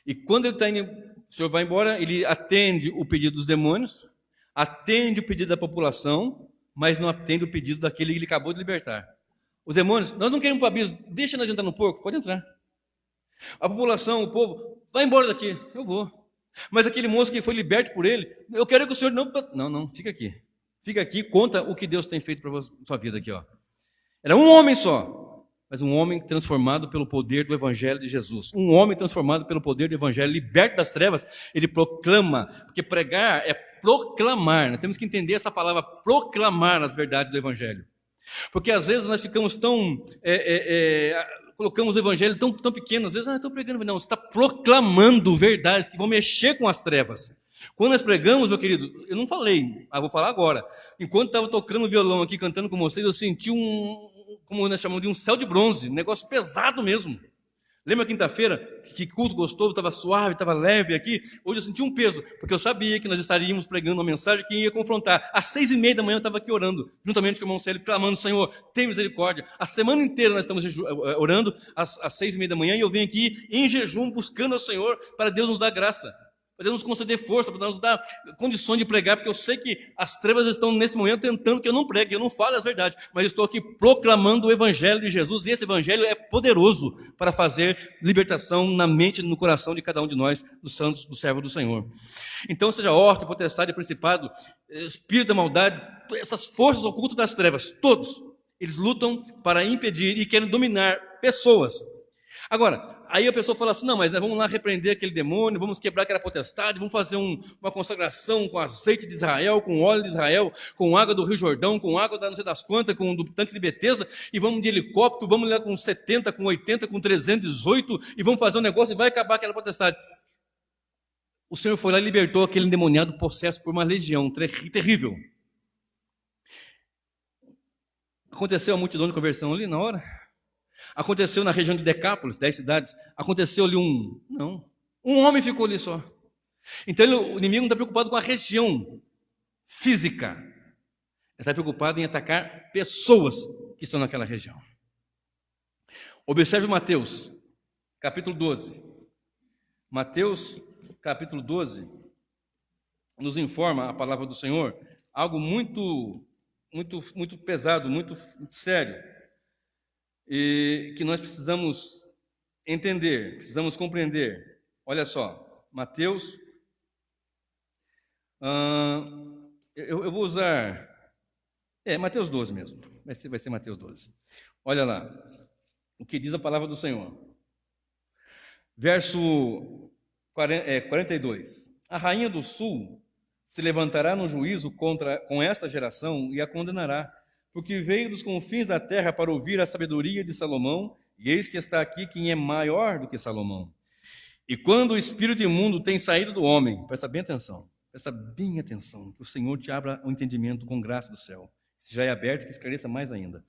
E quando ele está indo, o Senhor vai embora, ele atende o pedido dos demônios, atende o pedido da população, mas não atende o pedido daquele que ele acabou de libertar. Os demônios, nós não queremos para o abismo, deixa nós entrar no porco, pode entrar. A população, o povo, vai embora daqui. Eu vou. Mas aquele moço que foi liberto por ele, eu quero que o senhor não, fica aqui. Fica aqui, conta o que Deus tem feito para a sua vida aqui, ó. Era um homem só, mas um homem transformado pelo poder do Evangelho de Jesus. Um homem transformado pelo poder do Evangelho, liberto das trevas, ele proclama, porque pregar é proclamar. Nós temos que entender essa palavra, proclamar as verdades do Evangelho. Porque às vezes nós ficamos tão... colocamos o Evangelho tão pequeno, às vezes, estou pregando, não, você está proclamando verdades que vão mexer com as trevas. Quando nós pregamos, meu querido, eu não falei, vou falar agora. Enquanto estava tocando violão aqui, cantando com vocês, eu senti como nós chamamos de um céu de bronze, um negócio pesado mesmo. Lembra quinta-feira, que culto gostoso, estava suave, estava leve aqui? Hoje eu senti um peso, porque eu sabia que nós estaríamos pregando uma mensagem que ia confrontar. Às 6:30 da manhã eu estava aqui orando, juntamente com o irmão Célio, clamando, Senhor, tem misericórdia. A semana inteira nós estamos orando, às 6:30 da manhã, e eu venho aqui em jejum, buscando ao Senhor, para Deus nos dar graça. Para Deus nos conceder força, para nos dar condições de pregar, porque eu sei que as trevas estão nesse momento tentando que eu não pregue, eu não fale as verdades, mas eu estou aqui proclamando o Evangelho de Jesus, e esse Evangelho é poderoso para fazer libertação na mente e no coração de cada um de nós, dos santos, do servo do Senhor. Então, seja horta, potestade, principado, espírito da maldade, essas forças ocultas das trevas, todos, eles lutam para impedir e querem dominar pessoas. Agora, aí a pessoa fala assim, não, mas nós vamos lá repreender aquele demônio, vamos quebrar aquela potestade, vamos fazer uma consagração com azeite de Israel, com óleo de Israel, com água do Rio Jordão, com água da não sei das quantas, com do tanque de Betesda, e vamos de helicóptero, vamos lá com 70, com 80, com 318, e vamos fazer um negócio e vai acabar aquela potestade. O Senhor foi lá e libertou aquele endemoniado possesso por uma legião terrível. Aconteceu a multidão de conversão ali na hora? Aconteceu na região de Decápolis, 10 cidades. Aconteceu ali um homem ficou ali só. Então o inimigo não está preocupado com a região física. Ele está preocupado em atacar pessoas que estão naquela região. Observe Mateus, capítulo 12. Mateus, capítulo 12, nos informa a palavra do Senhor, algo muito pesado, muito sério. E que nós precisamos entender, precisamos compreender. Olha só, Mateus, eu vou usar, Mateus 12 mesmo, vai ser Mateus 12. Olha lá, o que diz a palavra do Senhor. Verso 42. A rainha do sul se levantará no juízo com esta geração e a condenará, porque veio dos confins da terra para ouvir a sabedoria de Salomão, e eis que está aqui quem é maior do que Salomão. E quando o espírito imundo tem saído do homem, presta bem atenção, que o Senhor te abra o entendimento com graça do céu, se já é aberto, que esclareça mais ainda.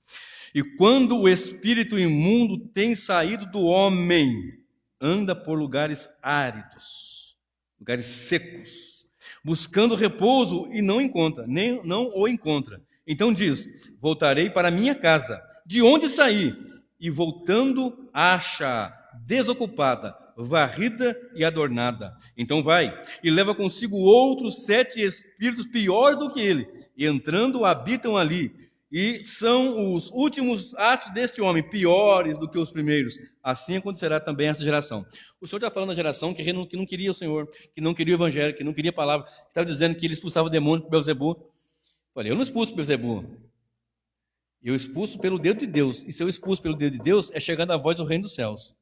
E quando o espírito imundo tem saído do homem, anda por lugares áridos, lugares secos, buscando repouso e não encontra, não o encontra. Então diz, voltarei para minha casa, de onde saí, e voltando acha desocupada, varrida e adornada. Então vai, e leva consigo outros 7 espíritos piores do que ele, e entrando habitam ali, e são os últimos atos deste homem, piores do que os primeiros. Assim acontecerá também essa geração. O Senhor está falando da geração que não queria o Senhor, que não queria o Evangelho, que não queria a palavra, que estava dizendo que ele expulsava o demônio por Beelzebu. Olha, eu não expulso pelo Beelzebu, eu expulso pelo dedo de Deus, e se eu expulso pelo dedo de Deus, é chegando a voz do reino dos céus.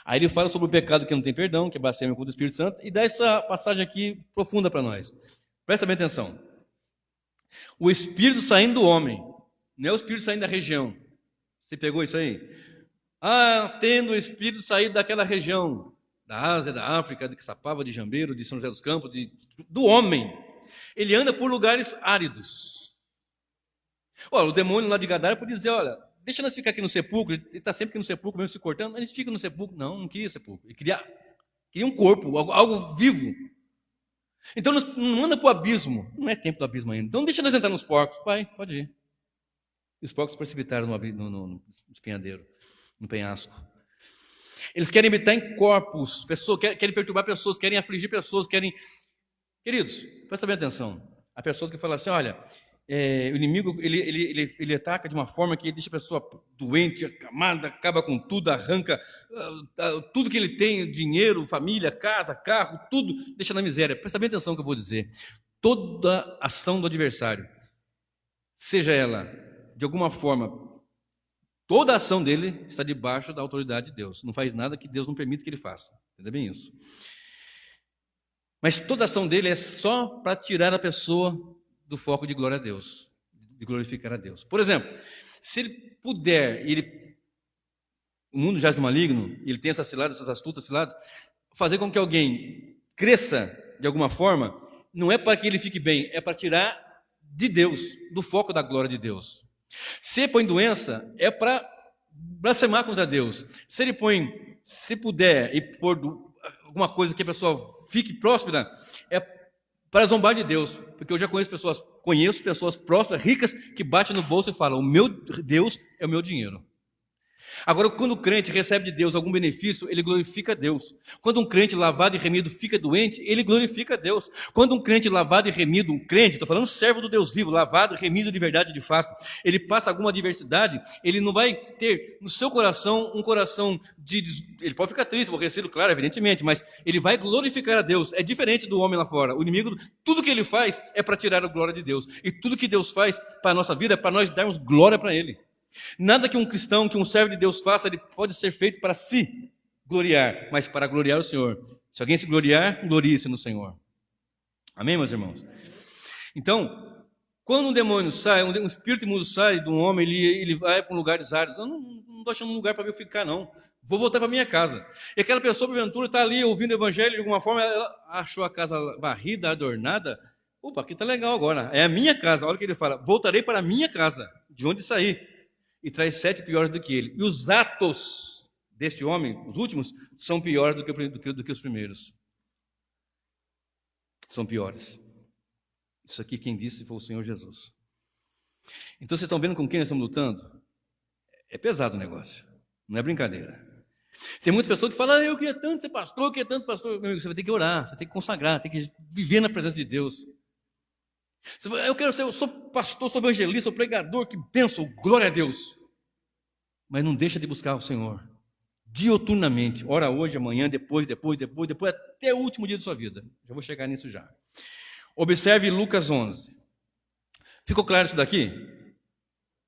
Aí ele fala sobre o pecado que não tem perdão, que é blasfêmia contra o Espírito Santo, e dá essa passagem aqui profunda para nós. Presta bem atenção. O Espírito saindo do homem, não é o Espírito saindo da região. Você pegou isso aí? Tendo o Espírito saído daquela região, da Ásia, da África, de Caçapava, de Jambeiro, de São José dos Campos, do homem. Ele anda por lugares áridos. Olha, o demônio lá de Gadara pode dizer, olha, deixa nós ficar aqui no sepulcro, ele está sempre aqui no sepulcro, mesmo se cortando, mas a gente fica no sepulcro. Não queria sepulcro, ele queria um corpo, algo vivo. Então não anda para o abismo, não é tempo do abismo ainda. Então deixa nós entrar nos porcos, pai, pode ir. E os porcos precipitaram no espinhadeiro, no penhasco. Eles querem habitar em corpos, pessoas, querem perturbar pessoas, querem afligir pessoas, querem... Queridos, presta bem atenção. Há pessoas que falam assim, olha, o inimigo ele ataca de uma forma que deixa a pessoa doente, acamada, acaba com tudo, arranca tudo que ele tem, dinheiro, família, casa, carro, tudo, deixa na miséria. Presta bem atenção no que eu vou dizer. Toda ação do adversário, seja ela de alguma forma, toda a ação dele está debaixo da autoridade de Deus. Não faz nada que Deus não permita que ele faça. Entenda bem isso. Mas toda a ação dele é só para tirar a pessoa do foco de glória a Deus, de glorificar a Deus. Por exemplo, se ele puder, o mundo jaz do maligno, ele tem essas ciladas, essas astutas ciladas, fazer com que alguém cresça de alguma forma, não é para que ele fique bem, é para tirar de Deus, do foco da glória de Deus. Se ele põe doença, é para blasfemar contra Deus. Se ele põe, se puder, e pôr alguma coisa que a pessoa fique próspera, é para zombar de Deus. Porque eu já conheço pessoas prósperas, ricas, que batem no bolso e falam: o meu Deus é o meu dinheiro. Agora, quando o crente recebe de Deus algum benefício, ele glorifica a Deus. Quando um crente lavado e remido fica doente, ele glorifica a Deus. Quando um crente lavado e remido, um crente, estou falando servo do Deus vivo, lavado e remido de verdade de fato, ele passa alguma adversidade, ele não vai ter no seu coração um coração ele pode ficar triste, aborrecido, claro, evidentemente, mas ele vai glorificar a Deus. É diferente do homem lá fora. O inimigo, tudo que ele faz é para tirar a glória de Deus. E tudo que Deus faz para a nossa vida é para nós darmos glória para Ele. Nada que um cristão, que um servo de Deus faça, ele pode ser feito para se gloriar, mas para gloriar o Senhor. Se alguém se gloriar, glorie-se no Senhor. Amém, meus irmãos? Então, quando um demônio sai, um espírito imundo sai de um homem, ele vai para um lugar áridos. Eu não estou achando um lugar para eu ficar, não. Vou voltar para minha casa. E aquela pessoa, porventura, está ali ouvindo o evangelho de alguma forma, ela achou a casa varrida, adornada. Opa, aqui está legal agora. É a minha casa. Olha o que ele fala: voltarei para a minha casa, de onde saí. E traz 7 piores do que ele. E os atos deste homem, os últimos, são piores do que os primeiros. São piores. Isso aqui quem disse foi o Senhor Jesus. Então vocês estão vendo com quem nós estamos lutando? É pesado o negócio. Não é brincadeira. Tem muitas pessoas que falam: eu queria tanto ser pastor, eu queria tanto pastor. Meu amigo, você vai ter que orar, você tem que consagrar, tem que viver na presença de Deus. Eu sou pastor, sou evangelista, sou pregador, que bênção, glória a Deus. Mas não deixa de buscar o Senhor, dioturnamente, ora hoje, amanhã, depois, até o último dia da sua vida. Já vou chegar nisso já. Observe Lucas 11. Ficou claro isso daqui?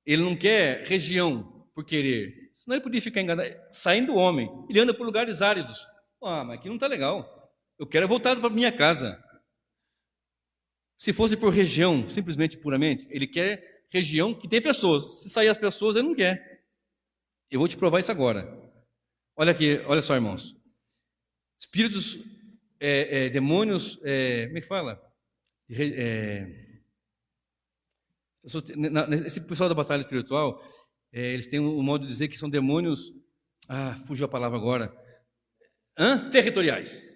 Ele não quer região por querer, senão ele podia ficar enganado, saindo do homem. Ele anda por lugares áridos. Mas aqui não está legal. Eu quero voltar para minha casa. Se fosse por região, simplesmente, puramente, ele quer região que tem pessoas. Se sair as pessoas, ele não quer. Eu vou te provar isso agora. Olha aqui, olha só, irmãos. Espíritos, demônios, como é que fala? Esse pessoal da batalha espiritual, eles têm um modo de dizer que são demônios, fugiu a palavra agora, territoriais.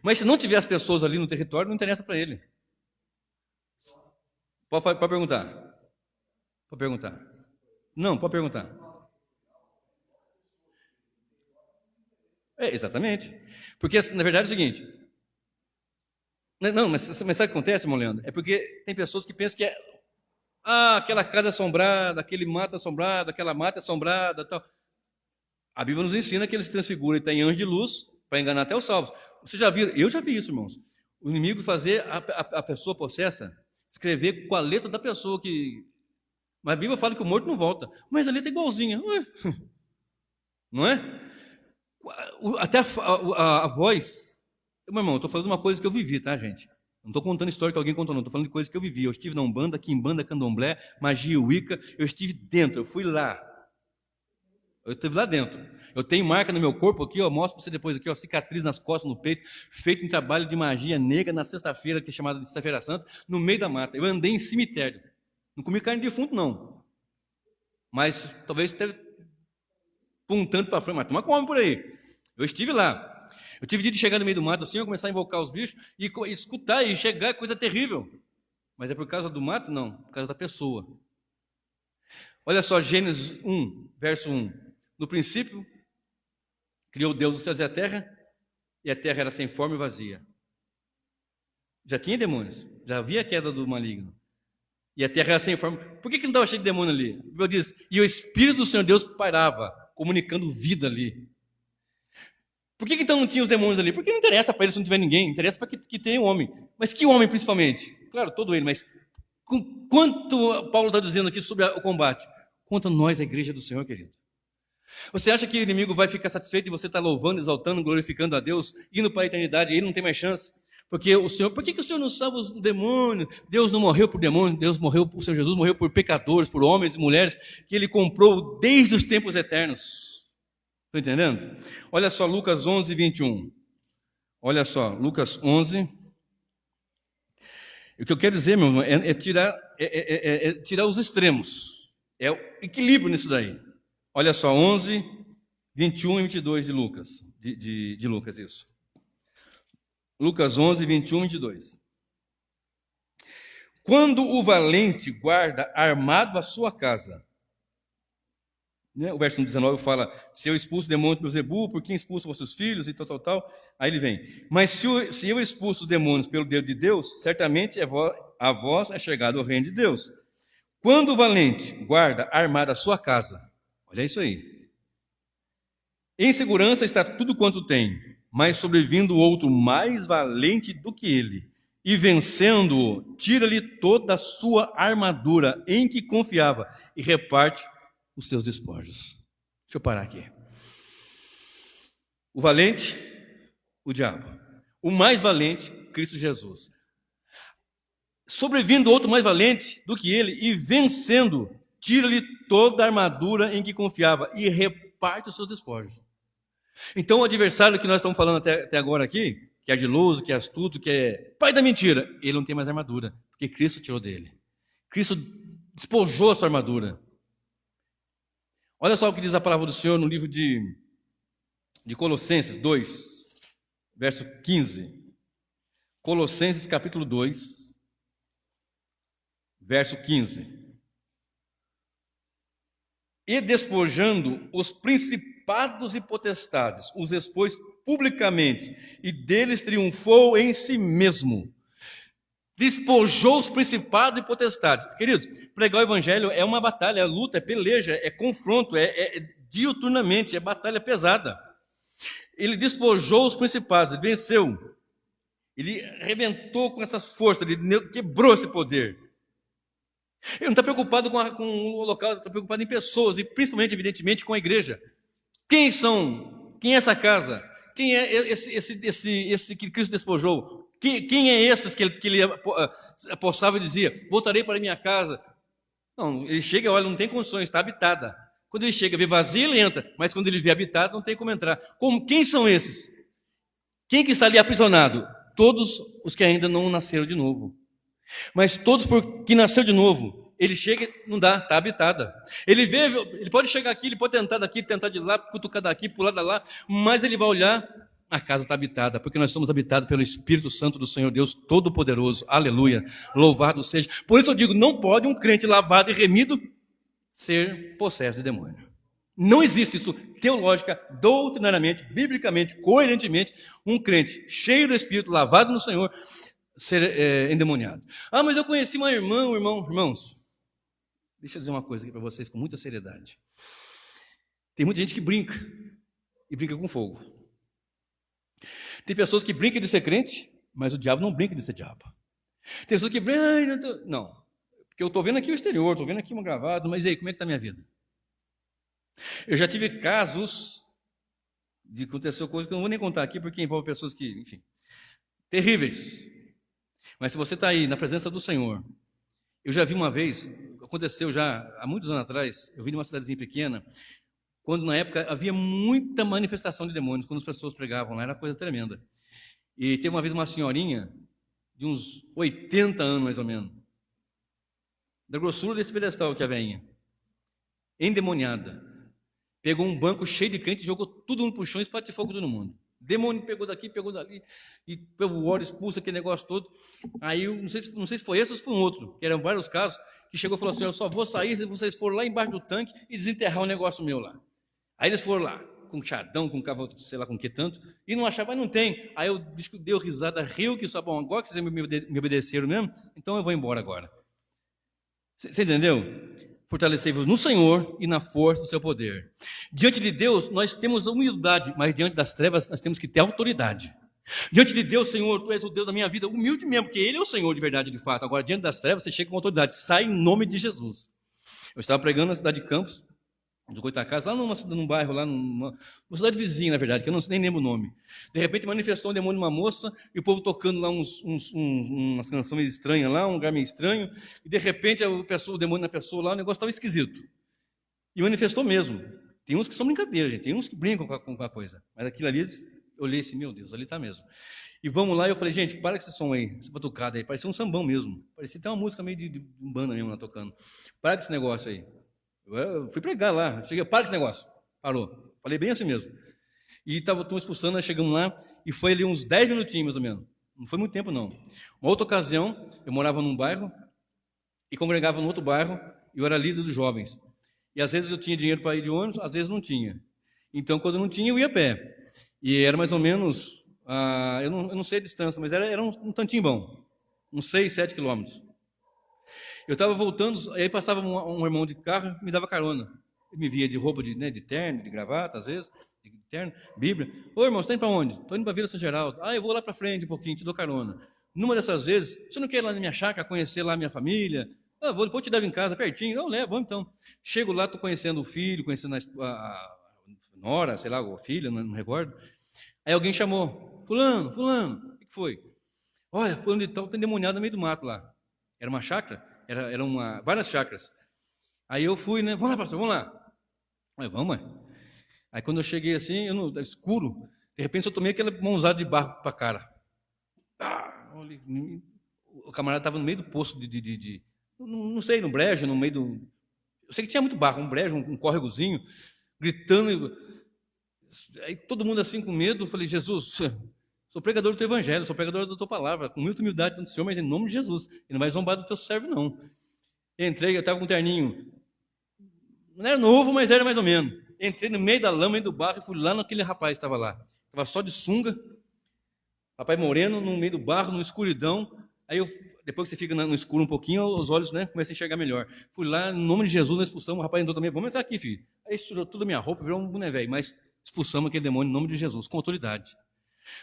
Mas se não tiver as pessoas ali no território, não interessa para ele. Pode perguntar. Pode perguntar. Não, pode perguntar. Exatamente. Porque, na verdade, é o seguinte. Não, mas sabe o que acontece, irmão Leandro? É porque tem pessoas que pensam que aquela casa assombrada, aquele mato assombrado, aquela mata assombrada, tal. A Bíblia nos ensina que ele se transfigura e está em anjo de luz para enganar até os salvos. Você já viu? Eu já vi isso, irmãos. O inimigo fazer a pessoa possessa escrever com a letra da pessoa que... Mas a Bíblia fala que o morto não volta. Mas a letra é igualzinha. Não é? Até a voz... Meu irmão, eu estou falando de uma coisa que eu vivi, tá, gente? Não estou contando história que alguém contou, não. Estou falando de coisas que eu vivi. Eu estive na Umbanda, Quimbanda, Candomblé, Magia Wicca. Eu estive dentro, eu fui lá. Eu estive lá dentro. Eu tenho marca no meu corpo aqui, mostro para você depois aqui, cicatriz nas costas, no peito, feito em trabalho de magia negra na sexta-feira, que é chamada de Sexta-feira Santa, no meio da mata. Eu andei em cemitério. Não comi carne de defunto, não. Mas talvez teve um tanto para frente, mas toma come por aí. Eu estive lá. Eu tive dia de chegar no meio do mato assim, eu começar a invocar os bichos e escutar e chegar, é coisa terrível. Mas é por causa do mato? Não, por causa da pessoa. Olha só, Gênesis 1, verso 1. No princípio, criou Deus os céus e a terra era sem forma e vazia. Já tinha demônios, já havia a queda do maligno. E a terra era sem forma. Por que não estava cheio de demônio ali? A Bíblia diz, e o Espírito do Senhor Deus pairava, comunicando vida ali. Por que então não tinha os demônios ali? Porque não interessa para ele se não tiver ninguém, interessa para que tenha um homem. Mas que homem principalmente? Claro, todo ele, mas quanto Paulo está dizendo aqui sobre o combate? Quanto a nós, a igreja do Senhor, querido. Você acha que o inimigo vai ficar satisfeito e você está louvando, exaltando, glorificando a Deus, indo para a eternidade e ele não tem mais chance? Porque o Senhor, por que o Senhor não salva os demônios? Deus não morreu por demônios, o Senhor Jesus morreu por pecadores, por homens e mulheres que ele comprou desde os tempos eternos. Estão entendendo? Olha só Lucas 11, 21. Olha só, Lucas 11. O que eu quero dizer, meu irmão, é tirar os extremos. É o equilíbrio nisso daí. Olha só, 11, 21 e 22 de Lucas. De Lucas, isso. Lucas 11, 21 e 22. Quando o valente guarda armado a sua casa, né? O verso 19 fala, se eu expulso demônios pelo Zebu, por quem expulso vossos filhos e tal. Aí ele vem, mas se eu expulso os demônios pelo dedo de Deus, certamente a vós é chegado o reino de Deus. Quando o valente guarda armada a sua casa, olha isso aí, em segurança está tudo quanto tem, mas sobrevindo outro mais valente do que ele, e vencendo-o, tira-lhe toda a sua armadura em que confiava e reparte os seus despojos. Deixa eu parar aqui. O valente, o diabo. O mais valente, Cristo Jesus. Sobrevindo outro mais valente do que ele e vencendo, tira-lhe toda a armadura em que confiava e reparte os seus despojos. Então o adversário que nós estamos falando até agora aqui, que é ardiloso, que é astuto, que é pai da mentira, ele não tem mais armadura, porque Cristo tirou dele. Cristo despojou a sua armadura. Olha só o que diz a palavra do Senhor no livro de Colossenses 2, verso 15. Colossenses capítulo 2, verso 15. E despojando os principados e potestades, os expôs publicamente, e deles triunfou em si mesmo. Despojou os principados e potestades. Queridos, pregar o evangelho é uma batalha, é luta, é peleja, é confronto, é diuturnamente, é batalha pesada. Ele despojou os principados, venceu. Ele arrebentou com essas forças, ele quebrou esse poder. Ele não está preocupado com o local, está preocupado em pessoas, e principalmente, evidentemente, com a igreja. Quem são? Quem é essa casa? Quem é esse que Cristo despojou? Quem é esses que ele apostava e dizia, voltarei para a minha casa? Não, ele chega, olha, não tem condições, está habitada. Quando ele chega, vê vazio, ele entra, mas quando ele vê habitado, não tem como entrar. Quem são esses? Quem que está ali aprisionado? Todos os que ainda não nasceram de novo. Mas todos que nasceu de novo, ele chega, não dá, está habitada. Ele pode chegar aqui, ele pode tentar daqui, tentar de lá, cutucar daqui, pular de lá, mas ele vai olhar, a casa está habitada, porque nós somos habitados pelo Espírito Santo do Senhor Deus Todo-Poderoso. Aleluia, louvado seja. Por isso eu digo, não pode um crente lavado e remido ser possesso de demônio. Não existe isso teológica, doutrinariamente, biblicamente, coerentemente, um crente cheio do Espírito, lavado no Senhor, ser endemoniado. Ah, mas eu conheci uma irmãos, deixa eu dizer uma coisa aqui para vocês com muita seriedade. Tem muita gente que brinca, e brinca com fogo. Tem pessoas que brincam de ser crente, mas o diabo não brinca de ser diabo. Tem pessoas que brincam, não, porque eu estou vendo aqui o exterior, estou vendo aqui uma gravada, mas e aí, como é que está a minha vida? Eu já tive casos de aconteceu coisas que eu não vou nem contar aqui, porque envolve pessoas que, enfim, terríveis. Mas se você está aí na presença do Senhor, eu já vi uma vez, aconteceu já há muitos anos atrás, eu vim de uma cidadezinha pequena, quando na época havia muita manifestação de demônios, quando as pessoas pregavam lá, era coisa tremenda. E teve uma vez uma senhorinha, de uns 80 anos mais ou menos, da grossura desse pedestal que a velhinha, endemoniada, pegou um banco cheio de crente e jogou tudo no puxão e espatifou com todo mundo. Demônio pegou daqui, pegou dali, e pelo óleo expulsa aquele negócio todo. Aí, não sei se foi esse ou se foi um outro, que eram vários casos, que chegou e falou assim, eu só vou sair se vocês forem lá embaixo do tanque e desenterrar o negócio meu lá. Aí eles foram lá, com chadão, com cavalo, sei lá com que tanto, e não achavam, mas não tem. Aí eu deu risada, riu, que só, bom, agora que vocês me obedeceram mesmo, então eu vou embora agora. Você entendeu? Fortalecei-vos no Senhor e na força do seu poder. Diante de Deus, nós temos humildade, mas diante das trevas, nós temos que ter autoridade. Diante de Deus, Senhor, Tu és o Deus da minha vida, humilde mesmo, porque Ele é o Senhor de verdade, de fato. Agora, diante das trevas, você chega com autoridade, sai em nome de Jesus. Eu estava pregando na cidade de Campos, de Goitacazes, lá num bairro, lá numa cidade vizinha, na verdade, que eu nem lembro o nome. De repente manifestou um demônio numa moça, e o povo tocando lá umas canções meio estranhas lá, um lugar meio estranho, e de repente o demônio na pessoa lá, o negócio estava esquisito. E manifestou mesmo. Tem uns que são brincadeira, gente, tem uns que brincam com a coisa. Mas aquilo ali, eu olhei assim, meu Deus, ali está mesmo. E vamos lá, eu falei, gente, para com esse som aí, essa batucada aí, parecia um sambão mesmo. Parecia até uma música meio de banda mesmo lá tocando. Para com esse negócio aí. Eu fui pregar lá, cheguei, para com esse negócio. Parou. Falei bem assim mesmo. E estava expulsando, nós chegamos lá, e foi ali uns 10 minutinhos, mais ou menos. Não foi muito tempo, não. Uma outra ocasião, eu morava num bairro, e congregava num outro bairro, e eu era líder dos jovens. E às vezes eu tinha dinheiro para ir de ônibus, às vezes não tinha. Então, quando eu não tinha, eu ia a pé. E era mais ou menos, eu não sei a distância, mas era um tantinho bom. Uns 6, 7 quilômetros. Eu estava voltando, aí passava um irmão de carro, me dava carona. Ele me via de roupa, de terno, de gravata, às vezes, de terno, Bíblia. Ô, irmão, você está indo para onde? Estou indo para a Vila São Geraldo. Ah, eu vou lá para frente um pouquinho, te dou carona. Numa dessas vezes, você não quer ir lá na minha chácara, conhecer lá a minha família? Ah, depois eu te levo em casa, pertinho. Não, leva, vamos então. Chego lá, estou conhecendo o filho, conhecendo a nora, sei lá, a filha, não me recordo. Aí alguém chamou, fulano, o que foi? Olha, fulano de tal, tem endemoniado no meio do mato lá. Era uma chácara? Eram várias chácaras. Aí eu fui, né? Vamos lá, pastor, vamos lá. Aí, vamos, Aí quando eu cheguei assim, escuro, de repente eu tomei aquela mãozada de barro para a cara. O camarada estava no meio do poço não sei, no brejo, no meio do... Eu sei que tinha muito barro, um brejo, um córregozinho, gritando. Aí todo mundo assim com medo, eu falei, Jesus, sou pregador do teu evangelho, sou pregador da tua palavra, com muita humildade do Senhor, mas em nome de Jesus, e não vai zombar do teu servo, não. Entrei, eu estava com um terninho, não era novo, mas era mais ou menos. Entrei no meio da lama, no meio do barro, e fui lá naquele rapaz que estava lá. Estava só de sunga, rapaz moreno, no meio do barro, na escuridão. Aí depois que você fica no escuro um pouquinho, os olhos, né, começam a enxergar melhor. Fui lá, no nome de Jesus, nós expulsamos, o rapaz entrou também, vamos entrar aqui, filho. Aí estourou toda a minha roupa, virou um boné velho, mas expulsamos aquele demônio em nome de Jesus, com autoridade.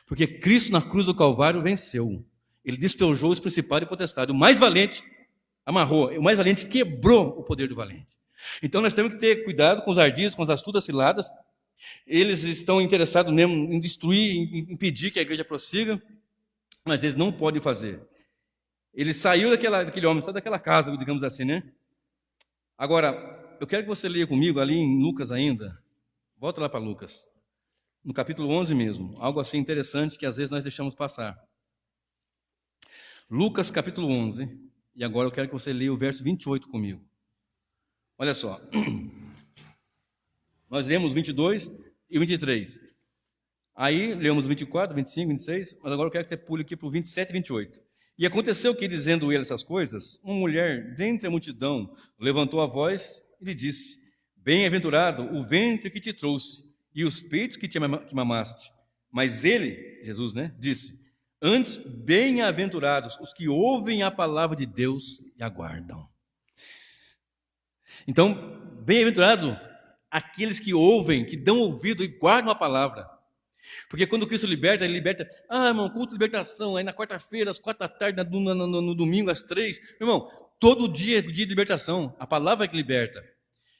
Porque Cristo na cruz do Calvário venceu. Ele despejou os principados e potestades. O mais valente amarrou, o mais valente quebrou o poder do valente. Então nós temos que ter cuidado com os ardis, com as astutas ciladas. Eles estão interessados mesmo em destruir, em impedir que a igreja prossiga, mas eles não podem fazer. Ele saiu daquele homem, saiu daquela casa, digamos assim, né? Agora, eu quero que você leia comigo ali em Lucas ainda. Volta lá para Lucas. No capítulo 11 mesmo. Algo assim interessante que às vezes nós deixamos passar. Lucas capítulo 11. E agora eu quero que você leia o verso 28 comigo. Olha só. Nós lemos 22 e 23. Aí lemos 24, 25, 26. Mas agora eu quero que você pule aqui para o 27 e 28. E aconteceu que, dizendo ele essas coisas, uma mulher dentre a multidão levantou a voz e lhe disse: Bem-aventurado o ventre que te trouxe e os peitos que mamaste. Mas ele, Jesus, né, disse: Antes, bem-aventurados os que ouvem a palavra de Deus e aguardam. Então, bem-aventurado aqueles que ouvem, que dão ouvido e guardam a palavra. Porque quando Cristo liberta, Ele liberta, irmão, culto de libertação, aí na quarta-feira, às 4 da tarde, no domingo, às 3. Meu irmão, todo dia é dia de libertação, a palavra é que liberta.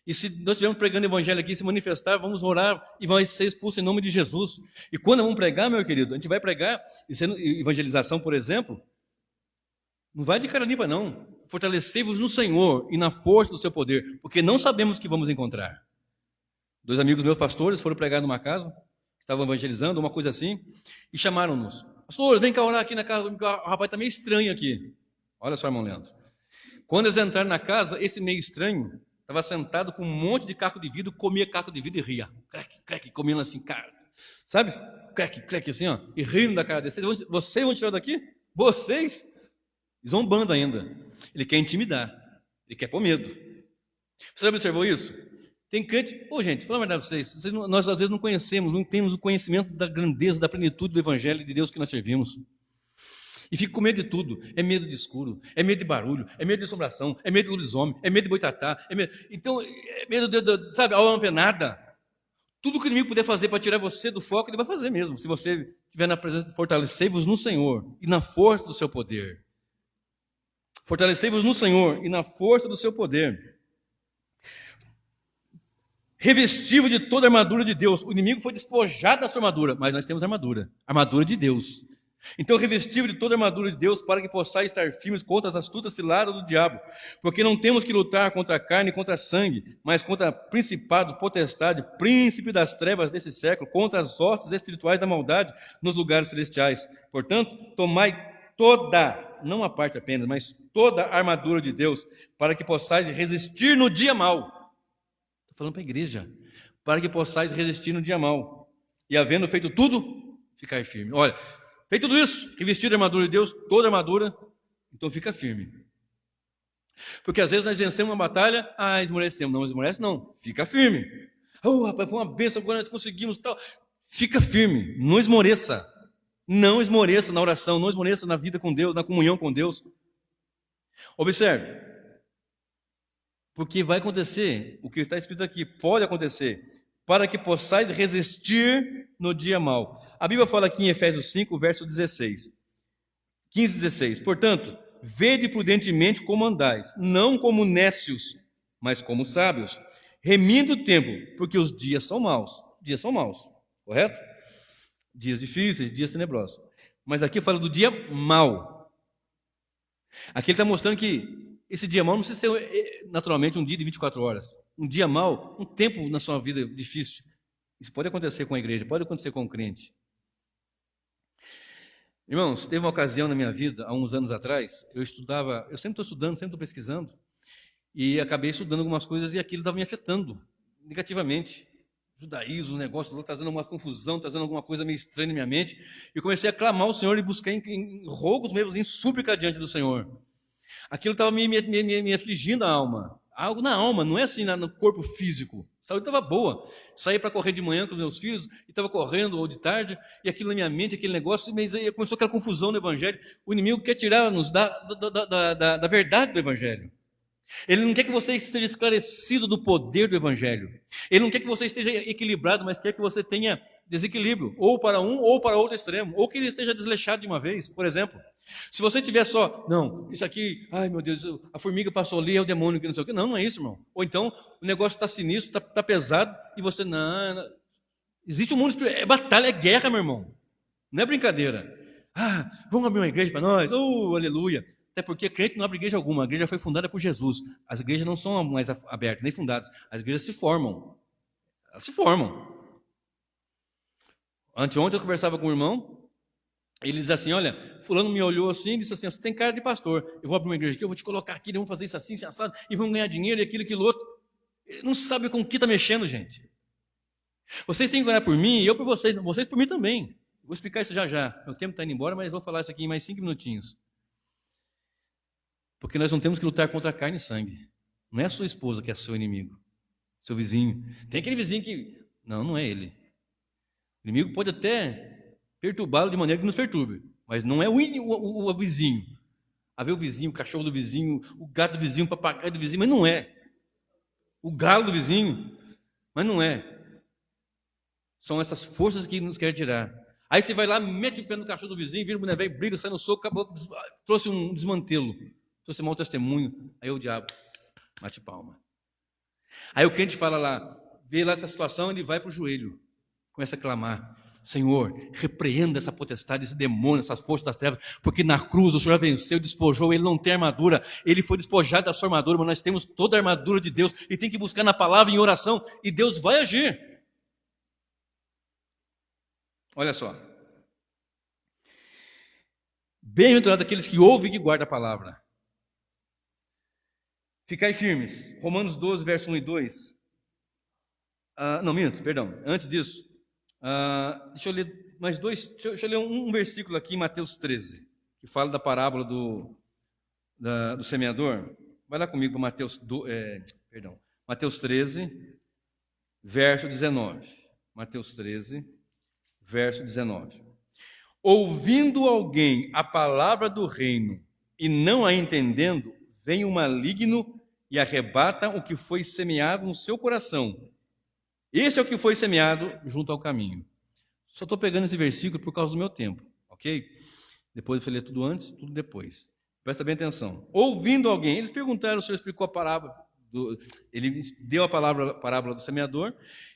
E se nós estivermos pregando o evangelho aqui, se manifestar, vamos orar e vai ser expulso em nome de Jesus. E quando vamos pregar, meu querido, a gente vai pregar, evangelização, por exemplo, não vai de cara limpa, não. Fortalecei-vos no Senhor e na força do seu poder, porque não sabemos o que vamos encontrar. 2 amigos meus pastores foram pregar numa casa, estavam evangelizando, uma coisa assim, e chamaram-nos. Pastores, vem cá orar aqui na casa, o rapaz está meio estranho aqui. Olha só, irmão Leandro. Quando eles entraram na casa, esse meio estranho estava sentado com um monte de caco de vidro, comia caco de vidro e ria. Crack, crack, comendo assim, cara. Sabe? Crack, crack, assim, ó. E rindo da cara dele. Vocês vão tirar daqui? Vocês? Zombando ainda. Ele quer intimidar. Ele quer pôr medo. Você já observou isso? Tem crente... gente, fala a verdade para vocês. Nós às vezes não conhecemos, não temos o conhecimento da grandeza, da plenitude do evangelho de Deus que nós servimos. E fica com medo de tudo. É medo de escuro, é medo de barulho, é medo de assombração, é medo de lobisomem, é medo de boitatá. Então, é medo sabe, a alma penada. Tudo que o inimigo puder fazer para tirar você do foco, ele vai fazer mesmo. Se você estiver na presença de fortalecei-vos no Senhor e na força do seu poder. Fortalecei-vos no Senhor e na força do seu poder. Revestivo de toda a armadura de Deus. O inimigo foi despojado da sua armadura, mas nós temos armadura. Armadura de Deus. Então, revestivo de toda a armadura de Deus, para que possais estar firmes contra as astutas ciladas do diabo. Porque não temos que lutar contra a carne e contra sangue, mas contra principado, potestade, príncipe das trevas desse século, contra as hostes espirituais da maldade nos lugares celestiais. Portanto, tomai toda, não a parte apenas, mas toda a armadura de Deus, para que possais resistir no dia mau. Estou falando para a igreja. Para que possais resistir no dia mau. E havendo feito tudo, ficar firme. Olha, feito tudo isso, revestido a armadura de Deus, toda a armadura, então fica firme. Porque às vezes nós vencemos uma batalha, esmorecemos. Não esmorece não, fica firme. Rapaz, foi uma bênção, agora nós conseguimos tal. Fica firme, não esmoreça. Não esmoreça na oração, não esmoreça na vida com Deus, na comunhão com Deus. Observe, porque vai acontecer, o que está escrito aqui, pode acontecer, para que possais resistir no dia mau. A Bíblia fala aqui em Efésios 5, verso 16. 15, 16. Portanto, vede prudentemente como andais, não como nécios, mas como sábios, remindo o tempo, porque os dias são maus. Dias são maus, correto? Dias difíceis, dias tenebrosos. Mas aqui fala do dia mau. Aqui ele está mostrando que esse dia mau não precisa ser naturalmente um dia de 24 horas. Um dia mau, um tempo na sua vida difícil. Isso pode acontecer com a igreja, pode acontecer com o crente. Irmãos, teve uma ocasião na minha vida, há uns anos atrás, eu sempre estou estudando, sempre estou pesquisando, e acabei estudando algumas coisas e aquilo estava me afetando negativamente. Judaísmo, o negócio, trazendo uma confusão, trazendo alguma coisa meio estranha na minha mente. E comecei a clamar ao Senhor e buscar em rogos mesmo, em súplica diante do Senhor. Aquilo estava me afligindo a alma. Algo na alma, não é assim no corpo físico. A saúde estava boa. Saí para correr de manhã com meus filhos, e estava correndo ou de tarde, e aquilo na minha mente, aquele negócio, mas aí começou aquela confusão no Evangelho. O inimigo quer tirar-nos da verdade do Evangelho. Ele não quer que você esteja esclarecido do poder do Evangelho. Ele não quer que você esteja equilibrado, mas quer que você tenha desequilíbrio, ou para um ou para outro extremo, ou que ele esteja desleixado de uma vez. Por exemplo, se você tiver só, não, isso aqui, ai meu Deus, a formiga passou ali, é o demônio que não sei o quê. Não é isso, irmão. Ou então, o negócio está sinistro, está pesado, e você, não. Existe um mundo espiritual, é batalha, é guerra, meu irmão. Não é brincadeira. Vamos abrir uma igreja para nós, aleluia. Até porque crente não abre igreja alguma, a igreja foi fundada por Jesus. As igrejas não são mais abertas, nem fundadas. As igrejas se formam. Elas se formam. Anteontem eu conversava com um irmão, ele diz assim, olha, fulano me olhou assim e disse assim, você tem cara de pastor, eu vou abrir uma igreja aqui, eu vou te colocar aqui, vamos fazer isso assim, assado, e vamos ganhar dinheiro e aquilo outro. Ele não sabe com o que está mexendo, gente. Vocês têm que orar por mim e eu por vocês por mim também. Vou explicar isso já. Meu tempo está indo embora, mas vou falar isso aqui em mais 5 minutinhos. Porque nós não temos que lutar contra carne e sangue. Não é a sua esposa que é seu inimigo, seu vizinho. Tem aquele vizinho que... Não é ele. O inimigo pode até perturbá-lo de maneira que nos perturbe, mas não é o vizinho. Haver o vizinho, o cachorro do vizinho, o gato do vizinho, o papagaio do vizinho, mas não é. O galo do vizinho, mas não é. São essas forças que nos querem tirar. Aí você vai lá, mete o pé no cachorro do vizinho, vira o boné velho, briga, sai no soco, acabou, trouxe um desmantelo. Trouxe mau testemunho, aí o diabo bate palma. Aí o crente fala lá, vê lá essa situação, ele vai para o joelho, começa a clamar, Senhor, repreenda essa potestade, esse demônio, essas forças das trevas, porque na cruz o Senhor venceu, despojou, ele não tem armadura, ele foi despojado da sua armadura, mas nós temos toda a armadura de Deus, e tem que buscar na palavra, em oração, e Deus vai agir. Olha só. Bem-aventurado aqueles que ouvem e que guardam a palavra. Ficai firmes. Romanos 12, verso 1 e 2. Antes disso, deixa eu ler mais dois. Deixa eu ler um versículo aqui em Mateus 13, que fala da parábola do semeador. Vai lá comigo para Mateus 13, verso 19. Mateus 13, verso 19. ouvindo alguém a palavra do reino e não a entendendo, vem o maligno e arrebata o que foi semeado no seu coração. Este é o que foi semeado junto ao caminho. Só estou pegando esse versículo por causa do meu tempo, ok? Depois você lê tudo antes, tudo depois. Presta bem atenção. Ouvindo alguém, eles perguntaram, o Senhor explicou a parábola, ele deu a parábola do semeador,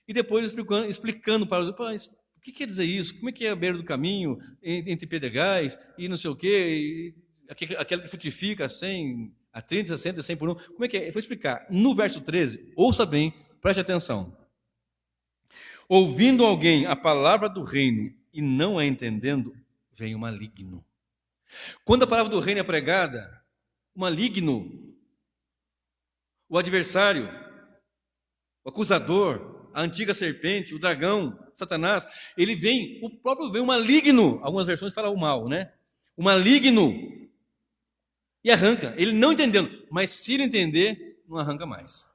e depois explicando para os o que quer dizer isso? Como é que é a beira do caminho, entre pedregais, e não sei o quê, aquele que frutifica 100, a 30, 60, 100 por um. Como é que é? Eu vou explicar. No verso 13, ouça bem, preste atenção. Ouvindo alguém a palavra do reino e não a entendendo, vem o maligno. Quando a palavra do reino é pregada, o maligno, o adversário, o acusador, a antiga serpente, o dragão, Satanás, ele vem, o próprio vem o maligno, algumas versões falam o mal, né? O maligno, e arranca, ele não entendendo, mas se ele entender, não arranca mais.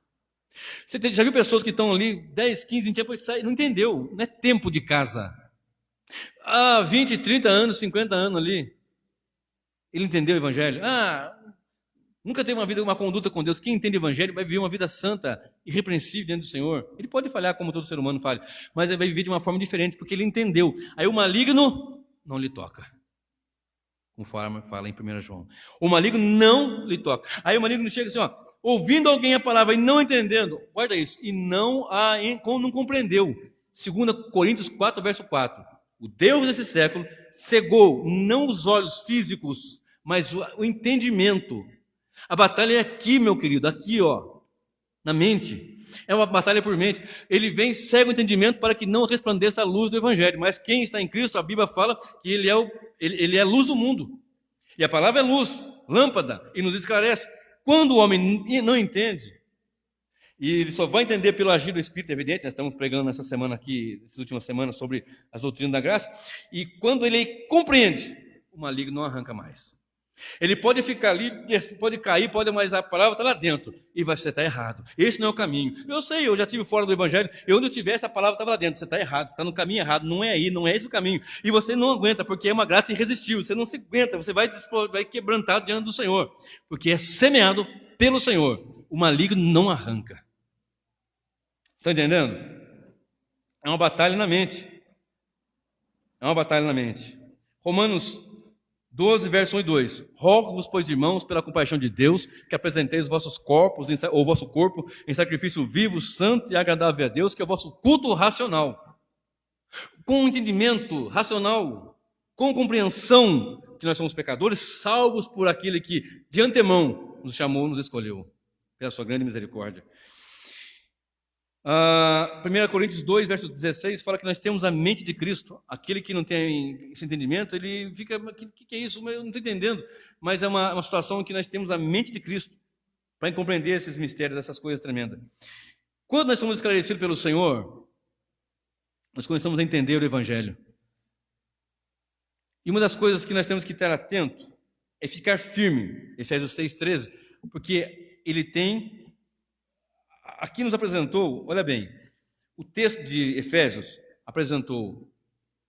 Você já viu pessoas que estão ali 10, 15, 20 anos, sai, não entendeu, não é tempo de casa. 20, 30 anos, 50 anos ali, ele entendeu o evangelho? Nunca teve uma conduta com Deus. Quem entende o evangelho vai viver uma vida santa, irrepreensível diante do Senhor. Ele pode falhar como todo ser humano falha, mas ele vai viver de uma forma diferente, porque ele entendeu. Aí o maligno não lhe toca, conforme fala em 1 João. O maligno não lhe toca. Aí o maligno chega assim, ouvindo alguém a palavra e não entendendo, guarda isso, e não compreendeu. 2 Coríntios 4, verso 4. O Deus desse século cegou não os olhos físicos, mas o entendimento. A batalha é aqui, meu querido, aqui, na mente. É uma batalha por mente. Ele vem, cega o entendimento para que não resplandeça a luz do evangelho. Mas quem está em Cristo, a Bíblia fala que ele é a luz do mundo. E a palavra é luz, lâmpada, e nos esclarece. Quando o homem não entende, e ele só vai entender pelo agir do Espírito, é evidente, nós estamos pregando nessa semana aqui, nessas últimas semanas, sobre as doutrinas da graça, e quando ele compreende, o maligno não arranca mais. Ele pode ficar ali, pode cair, mas a palavra está lá dentro, e você está errado. Esse não é o caminho. Eu sei, eu já estive fora do evangelho, onde eu tivesse a palavra estava lá dentro, você está errado, você está no caminho errado, não é aí, não é esse o caminho. E você não aguenta, porque é uma graça irresistível, você não se aguenta, você vai quebrantado diante do Senhor, porque é semeado pelo Senhor. O maligno não arranca. Está entendendo? É uma batalha na mente. É uma batalha na mente. Romanos 12, verso 1 e 2. Rogo-vos, pois, irmãos, pela compaixão de Deus, que apresenteis os vossos corpos, ou o vosso corpo, em sacrifício vivo, santo e agradável a Deus, que é o vosso culto racional. Com entendimento racional, com compreensão que nós somos pecadores, salvos por aquele que de antemão nos chamou, nos escolheu, pela sua grande misericórdia. 1 Coríntios 2, verso 16, fala que nós temos a mente de Cristo. Aquele que não tem esse entendimento, ele fica, o que é isso? Eu não estou entendendo. Mas é uma situação em que nós temos a mente de Cristo para compreender esses mistérios, essas coisas tremendas. Quando nós somos esclarecidos pelo Senhor, nós começamos a entender o Evangelho. E uma das coisas que nós temos que estar atento é ficar firme, Efésios 6,13, porque ele tem... Aqui nos apresentou, olha bem, o texto de Efésios apresentou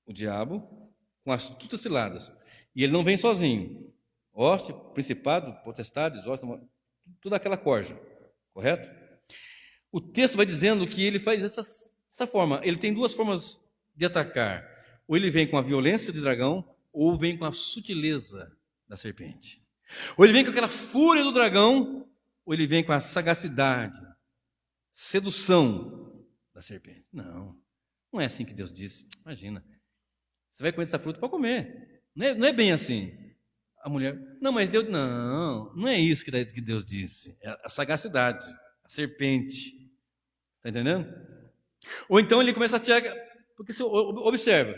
o diabo com astutas ciladas. E ele não vem sozinho. Hoste, principado, potestades, toda aquela corja. Correto? O texto vai dizendo que ele faz essa forma. Ele tem duas formas de atacar. Ou ele vem com a violência do dragão, ou vem com a sutileza da serpente. Ou ele vem com aquela fúria do dragão, ou ele vem com a sagacidade, sedução da serpente. Não é assim que Deus disse. Imagina, você vai comer essa fruta para comer. Não é bem assim. A mulher, mas Deus, não é isso que Deus disse. É a sagacidade, a serpente. Está entendendo? Ou então ele começa a tirar, porque você observa,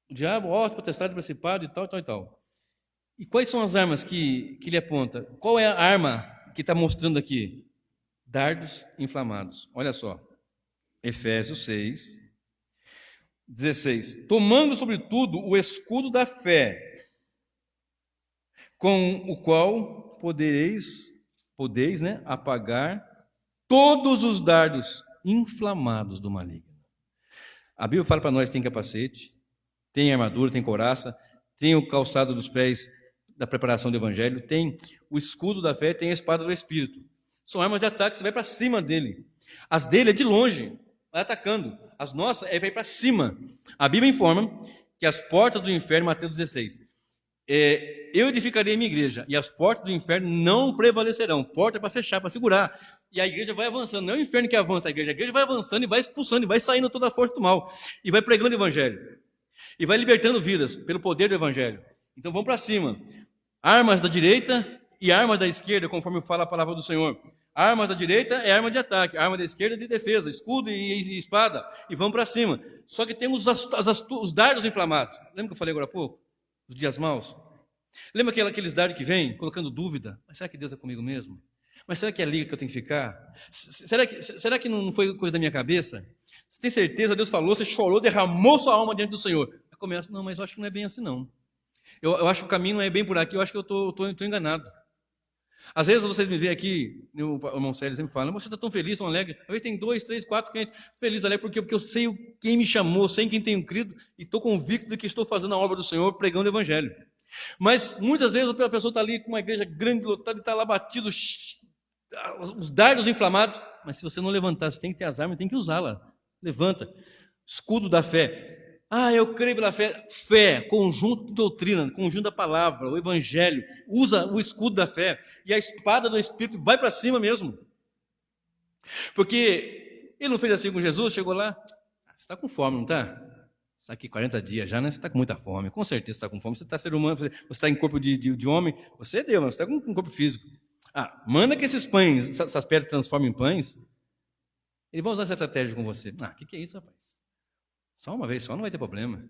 o diabo, potestade, principado e tal, e tal, e tal. E quais são as armas que ele aponta? Qual é a arma que está mostrando aqui? Dardos inflamados. Olha só. Efésios 6, 16. Tomando, sobretudo, o escudo da fé, com o qual podeis, apagar todos os dardos inflamados do maligno. A Bíblia fala para nós que tem capacete, tem armadura, tem couraça, tem o calçado dos pés da preparação do evangelho, tem o escudo da fé, tem a espada do Espírito. São armas de ataque, você vai para cima dele. As dele é de longe, vai atacando. As nossas é para ir para cima. A Bíblia informa que as portas do inferno, Mateus 16, eu edificarei a minha igreja, e as portas do inferno não prevalecerão. Porta é para fechar, para segurar. E a igreja vai avançando, não é o inferno que avança, a igreja vai avançando e vai expulsando, e vai saindo toda a força do mal, e vai pregando o evangelho, e vai libertando vidas pelo poder do evangelho. Então vamos para cima. Armas da direita e armas da esquerda, conforme fala a palavra do Senhor. A arma da direita é arma de ataque, a arma da esquerda é de defesa, escudo e espada, e vamos para cima. Só que tem os dardos inflamados. Lembra que eu falei agora há pouco? Os dias maus. Lembra aqueles dardos que vêm colocando dúvida? Mas será que Deus é comigo mesmo? Mas será que é a liga que eu tenho que ficar? Será que não foi coisa da minha cabeça? Você tem certeza? Deus falou, você chorou, derramou sua alma diante do Senhor. Eu começo, não, mas eu acho que não é bem assim não. Eu acho que o caminho não é bem por aqui, eu acho que eu estou enganado. Às vezes vocês me veem aqui, o irmão Célio sempre fala, você está tão feliz, tão alegre. Às vezes tem 2, 3, 4 clientes felizes, alegre, porque eu sei quem me chamou, sei quem tenho crido e estou convicto de que estou fazendo a obra do Senhor, pregando o Evangelho. Mas muitas vezes a pessoa está ali com uma igreja grande, lotada, e está lá batido, os dardos inflamados. Mas se você não levantar, você tem que ter as armas, tem que usá-la. Levanta. Escudo da fé. Eu creio pela fé. Fé, conjunto de doutrina, conjunto da palavra, o evangelho. Usa o escudo da fé. E a espada do Espírito vai para cima mesmo. Porque ele não fez assim com Jesus, chegou lá. Você está com fome, não está? Está aqui 40 dias já, né? Você está com muita fome. Com certeza você está com fome. Você está ser humano, você está em corpo de homem. Você é Deus, mas você está com um corpo físico. Manda que esses pães, essas pedras transformem em pães. Ele vai usar essa estratégia com você. O que é isso, rapaz? Só uma vez, só não vai ter problema.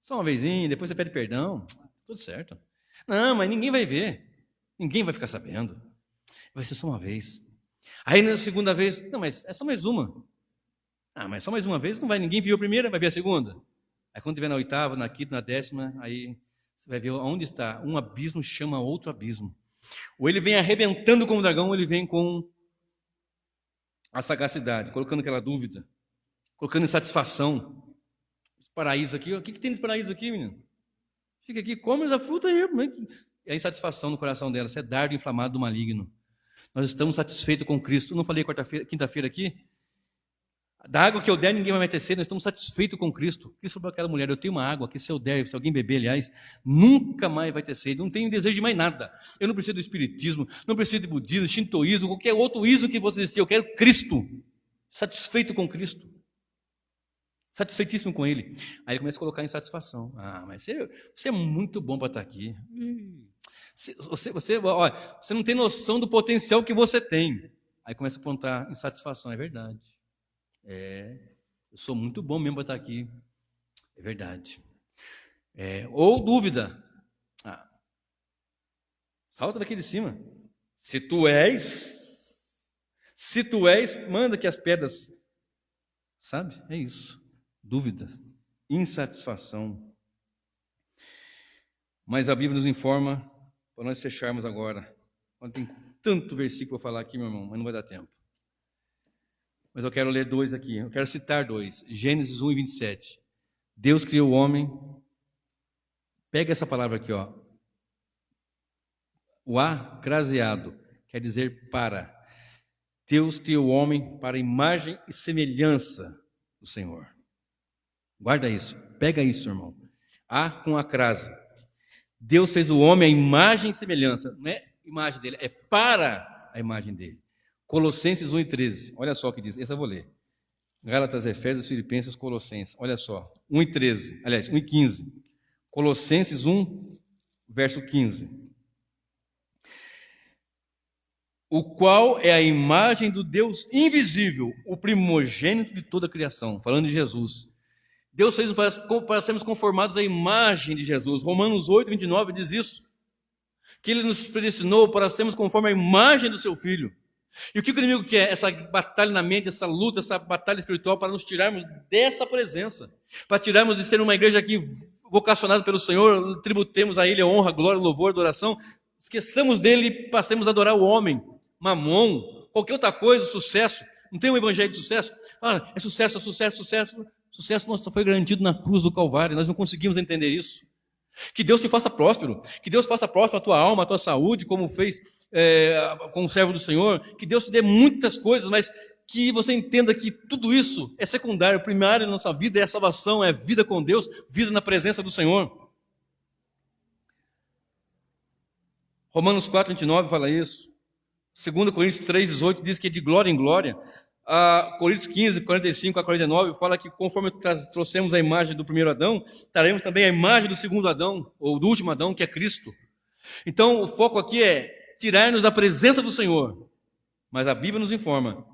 Só uma vezinha, depois você pede perdão. Tudo certo. Não, mas ninguém vai ver. Ninguém vai ficar sabendo. Vai ser só uma vez. Aí na segunda vez, não, mas é só mais uma. Mas só mais uma vez, não vai. Ninguém viu a primeira, vai ver a segunda. Aí quando tiver na oitava, na quinta, na 10ª, aí você vai ver onde está. Um abismo chama outro abismo. Ou ele vem arrebentando como dragão, ou ele vem com a sagacidade, colocando aquela dúvida, colocando insatisfação. Esse paraíso aqui, o que tem nesse paraíso aqui, menino? Fica aqui, come essa fruta aí. É a insatisfação no coração dela, isso é dardo inflamado do maligno. Nós estamos satisfeitos com Cristo. Eu não falei quinta-feira aqui? Da água que eu der, ninguém vai ter sede, nós estamos satisfeitos com Cristo. Cristo falou para aquela mulher, eu tenho uma água que se eu der, se alguém beber, aliás, nunca mais vai ter sede, não tenho desejo de mais nada. Eu não preciso do espiritismo, não preciso de budismo, shintoísmo, qualquer outro ismo que você existir, eu quero Cristo. Satisfeito com Cristo. Satisfeitíssimo com Ele. Aí ele começa a colocar insatisfação. Mas você é muito bom para estar aqui. Você não tem noção do potencial que você tem. Aí começa a apontar insatisfação, é verdade. Eu sou muito bom mesmo para estar aqui. É verdade. Ou dúvida. Salta daqui de cima. Se tu és, manda que as pedras. Sabe? É isso. Dúvida, insatisfação. Mas a Bíblia nos informa, para nós fecharmos agora. Tem tanto versículo para falar aqui, meu irmão, mas não vai dar tempo. Mas eu quero ler 2 aqui, eu quero citar 2. Gênesis 1:27. Deus criou o homem. Pega essa palavra aqui, ó. O acraseado quer dizer para. Deus criou o homem para a imagem e semelhança do Senhor. Guarda isso, pega isso, irmão. Com a crase. Deus fez o homem à imagem e semelhança. Não é imagem dele, é para a imagem dele. Colossenses 1:13, olha só o que diz, esse eu vou ler. Gálatas, Efésios, Filipenses, Colossenses, olha só. 1:13, aliás, 1:15. Colossenses 1, verso 15. O qual é a imagem do Deus invisível, o primogênito de toda a criação. Falando de Jesus. Deus fez para sermos conformados à imagem de Jesus. Romanos 8:29 diz isso. Que Ele nos predestinou para sermos conforme à imagem do Seu Filho. E o que o inimigo quer? Essa batalha na mente, essa luta, essa batalha espiritual para nos tirarmos dessa presença. Para tirarmos de ser uma igreja aqui vocacionada pelo Senhor, tributemos a Ele a honra, glória, louvor, adoração. Esqueçamos dele e passemos a adorar o homem, mamon, qualquer outra coisa, sucesso. Não tem um evangelho de sucesso? É sucesso, é sucesso, sucesso. O sucesso nosso foi garantido na cruz do Calvário. Nós não conseguimos entender isso. Que Deus te faça próspero. Que Deus faça próspero a tua alma, a tua saúde, como fez com o servo do Senhor. Que Deus te dê muitas coisas, mas que você entenda que tudo isso é secundário. O primário na nossa vida é a salvação, é vida com Deus, vida na presença do Senhor. Romanos 4:29 fala isso. 2 Coríntios 3:18 diz que é de glória em glória. Coríntios 15:45-49 fala que conforme trouxemos a imagem do primeiro Adão, traremos também a imagem do segundo Adão, ou do último Adão, que é Cristo. Então o foco aqui é tirar-nos da presença do Senhor. Mas a Bíblia nos informa,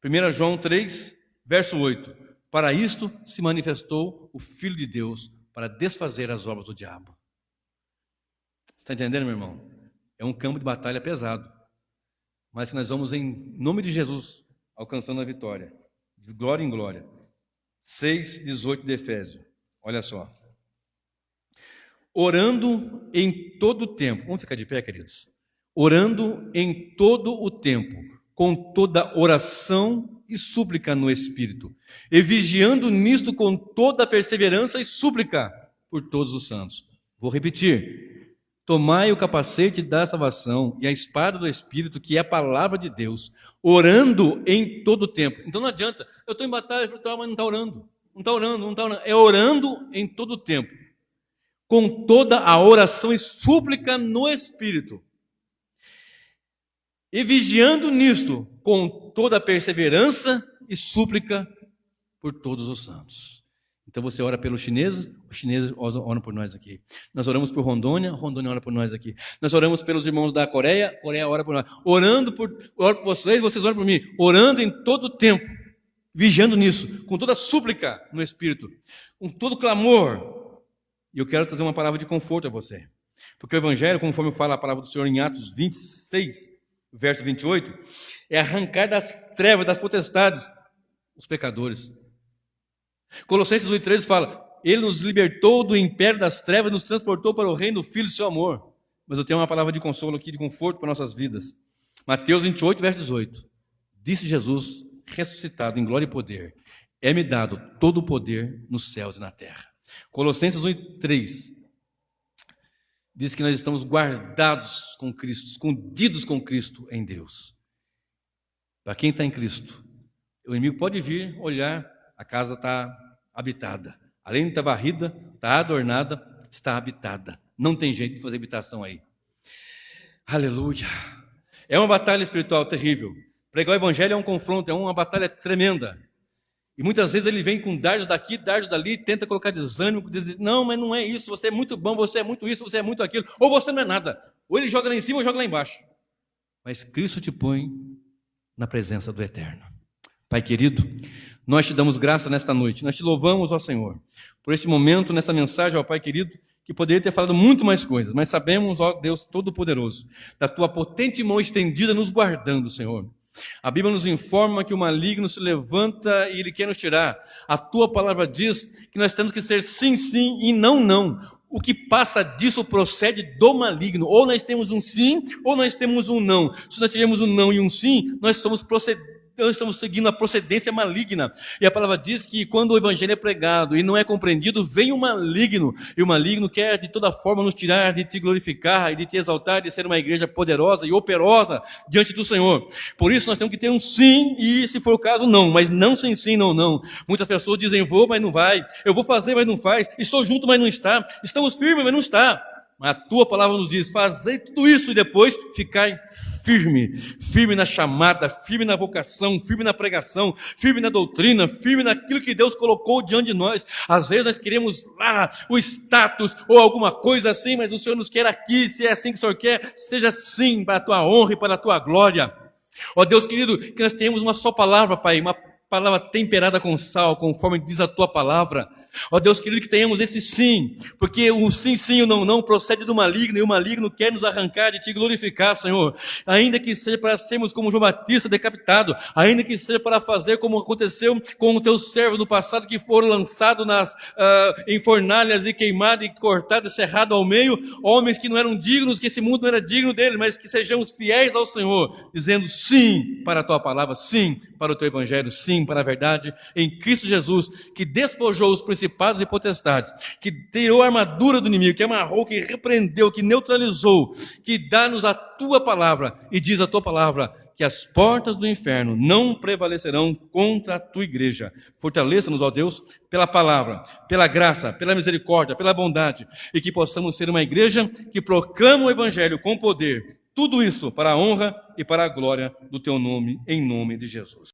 1 João 3, verso 8, para isto se manifestou o Filho de Deus, para desfazer as obras do diabo. Você está entendendo, meu irmão? É um campo de batalha pesado, mas que nós vamos, em nome de Jesus, alcançando a vitória, de glória em glória. 6:18 de Efésios, olha só. Orando em todo o tempo, vamos ficar de pé, queridos? Orando em todo o tempo, com toda oração e súplica no Espírito, e vigiando nisto com toda perseverança e súplica por todos os santos. Vou repetir. Tomai o capacete da salvação e a espada do Espírito, que é a palavra de Deus, orando em todo o tempo. Então não adianta, eu estou em batalha espiritual, mas não está orando. Não está orando, não está orando. É orando em todo o tempo, com toda a oração e súplica no Espírito. E vigiando nisto, com toda a perseverança e súplica por todos os santos. Então você ora pelos chineses, os chineses oram por nós aqui. Nós oramos por Rondônia, Rondônia ora por nós aqui. Nós oramos pelos irmãos da Coreia, Coreia ora por nós. Oro por vocês, vocês oram por mim. Orando em todo o tempo, vigiando nisso, com toda súplica no Espírito, com todo clamor. E eu quero trazer uma palavra de conforto a você. Porque o Evangelho, conforme fala a palavra do Senhor em Atos 26, verso 28, é arrancar das trevas, das potestades, os pecadores. Colossenses 1:13 fala, Ele nos libertou do império das trevas e nos transportou para o reino do Filho do seu amor. Mas eu tenho uma palavra de consolo aqui, de conforto para nossas vidas. Mateus 28, verso 18. Disse Jesus, ressuscitado em glória e poder, é-me dado todo o poder nos céus e na terra. Colossenses 1:3 diz que nós estamos guardados com Cristo, escondidos com Cristo em Deus. Para quem está em Cristo, o inimigo pode vir, olhar, a casa está habitada. Além de estar varrida, está adornada, está habitada. Não tem jeito de fazer habitação aí. Aleluia. É uma batalha espiritual terrível. Pregar o Evangelho é um confronto, é uma batalha tremenda. E muitas vezes ele vem com dardos daqui, dardos dali, tenta colocar desânimo, diz, não, mas não é isso, você é muito bom, você é muito isso, você é muito aquilo, ou você não é nada. Ou ele joga lá em cima ou joga lá embaixo. Mas Cristo te põe na presença do Eterno. Pai querido, nós te damos graça nesta noite, nós te louvamos, ó Senhor, por esse momento, nessa mensagem, ó Pai querido, que poderia ter falado muito mais coisas, mas sabemos, ó Deus Todo-Poderoso, da tua potente mão estendida nos guardando, Senhor. A Bíblia nos informa que o maligno se levanta e ele quer nos tirar. A tua palavra diz que nós temos que ser sim, sim e não, não. O que passa disso procede do maligno. Ou nós temos um sim, ou nós temos um não. Se nós tivermos um não e um sim, nós estamos seguindo a procedência maligna. E a palavra diz que quando o Evangelho é pregado e não é compreendido, vem o maligno. E o maligno quer de toda forma nos tirar de te glorificar e de te exaltar, de ser uma igreja poderosa e operosa diante do Senhor. Por isso nós temos que ter um sim e, se for o caso, não. Mas não sem sim, não, não. Muitas pessoas dizem, vou, mas não vai. Eu vou fazer, mas não faz. Estou junto, mas não está. Estamos firmes, mas não está. Mas a tua palavra nos diz, fazei tudo isso e depois ficai firme. Firme na chamada, firme na vocação, firme na pregação, firme na doutrina, firme naquilo que Deus colocou diante de nós. Às vezes nós queremos lá o status ou alguma coisa assim, mas o Senhor nos quer aqui. Se é assim que o Senhor quer, seja assim para a tua honra e para a tua glória. Ó Deus querido, que nós tenhamos uma só palavra, Pai, uma palavra temperada com sal, conforme diz a tua palavra. Ó Deus querido, que tenhamos esse sim, porque o sim, sim e o não, não procede do maligno, e o maligno quer nos arrancar de te glorificar, Senhor. Ainda que seja para sermos como João Batista decapitado, ainda que seja para fazer como aconteceu com o teu servo no passado, que foram lançados em fornalhas e queimados e cortados e cerrados ao meio, homens que não eram dignos, que esse mundo não era digno dele, mas que sejamos fiéis ao Senhor, dizendo sim para a tua palavra, sim para o teu Evangelho, sim sim para a verdade, em Cristo Jesus, que despojou os principados e potestades, que tirou a armadura do inimigo, que amarrou, que repreendeu, que neutralizou, que dá-nos a tua palavra, e diz a tua palavra, que as portas do inferno não prevalecerão contra a tua igreja. Fortaleça-nos, ó Deus, pela palavra, pela graça, pela misericórdia, pela bondade, e que possamos ser uma igreja que proclama o evangelho com poder. Tudo isso para a honra e para a glória do teu nome, em nome de Jesus.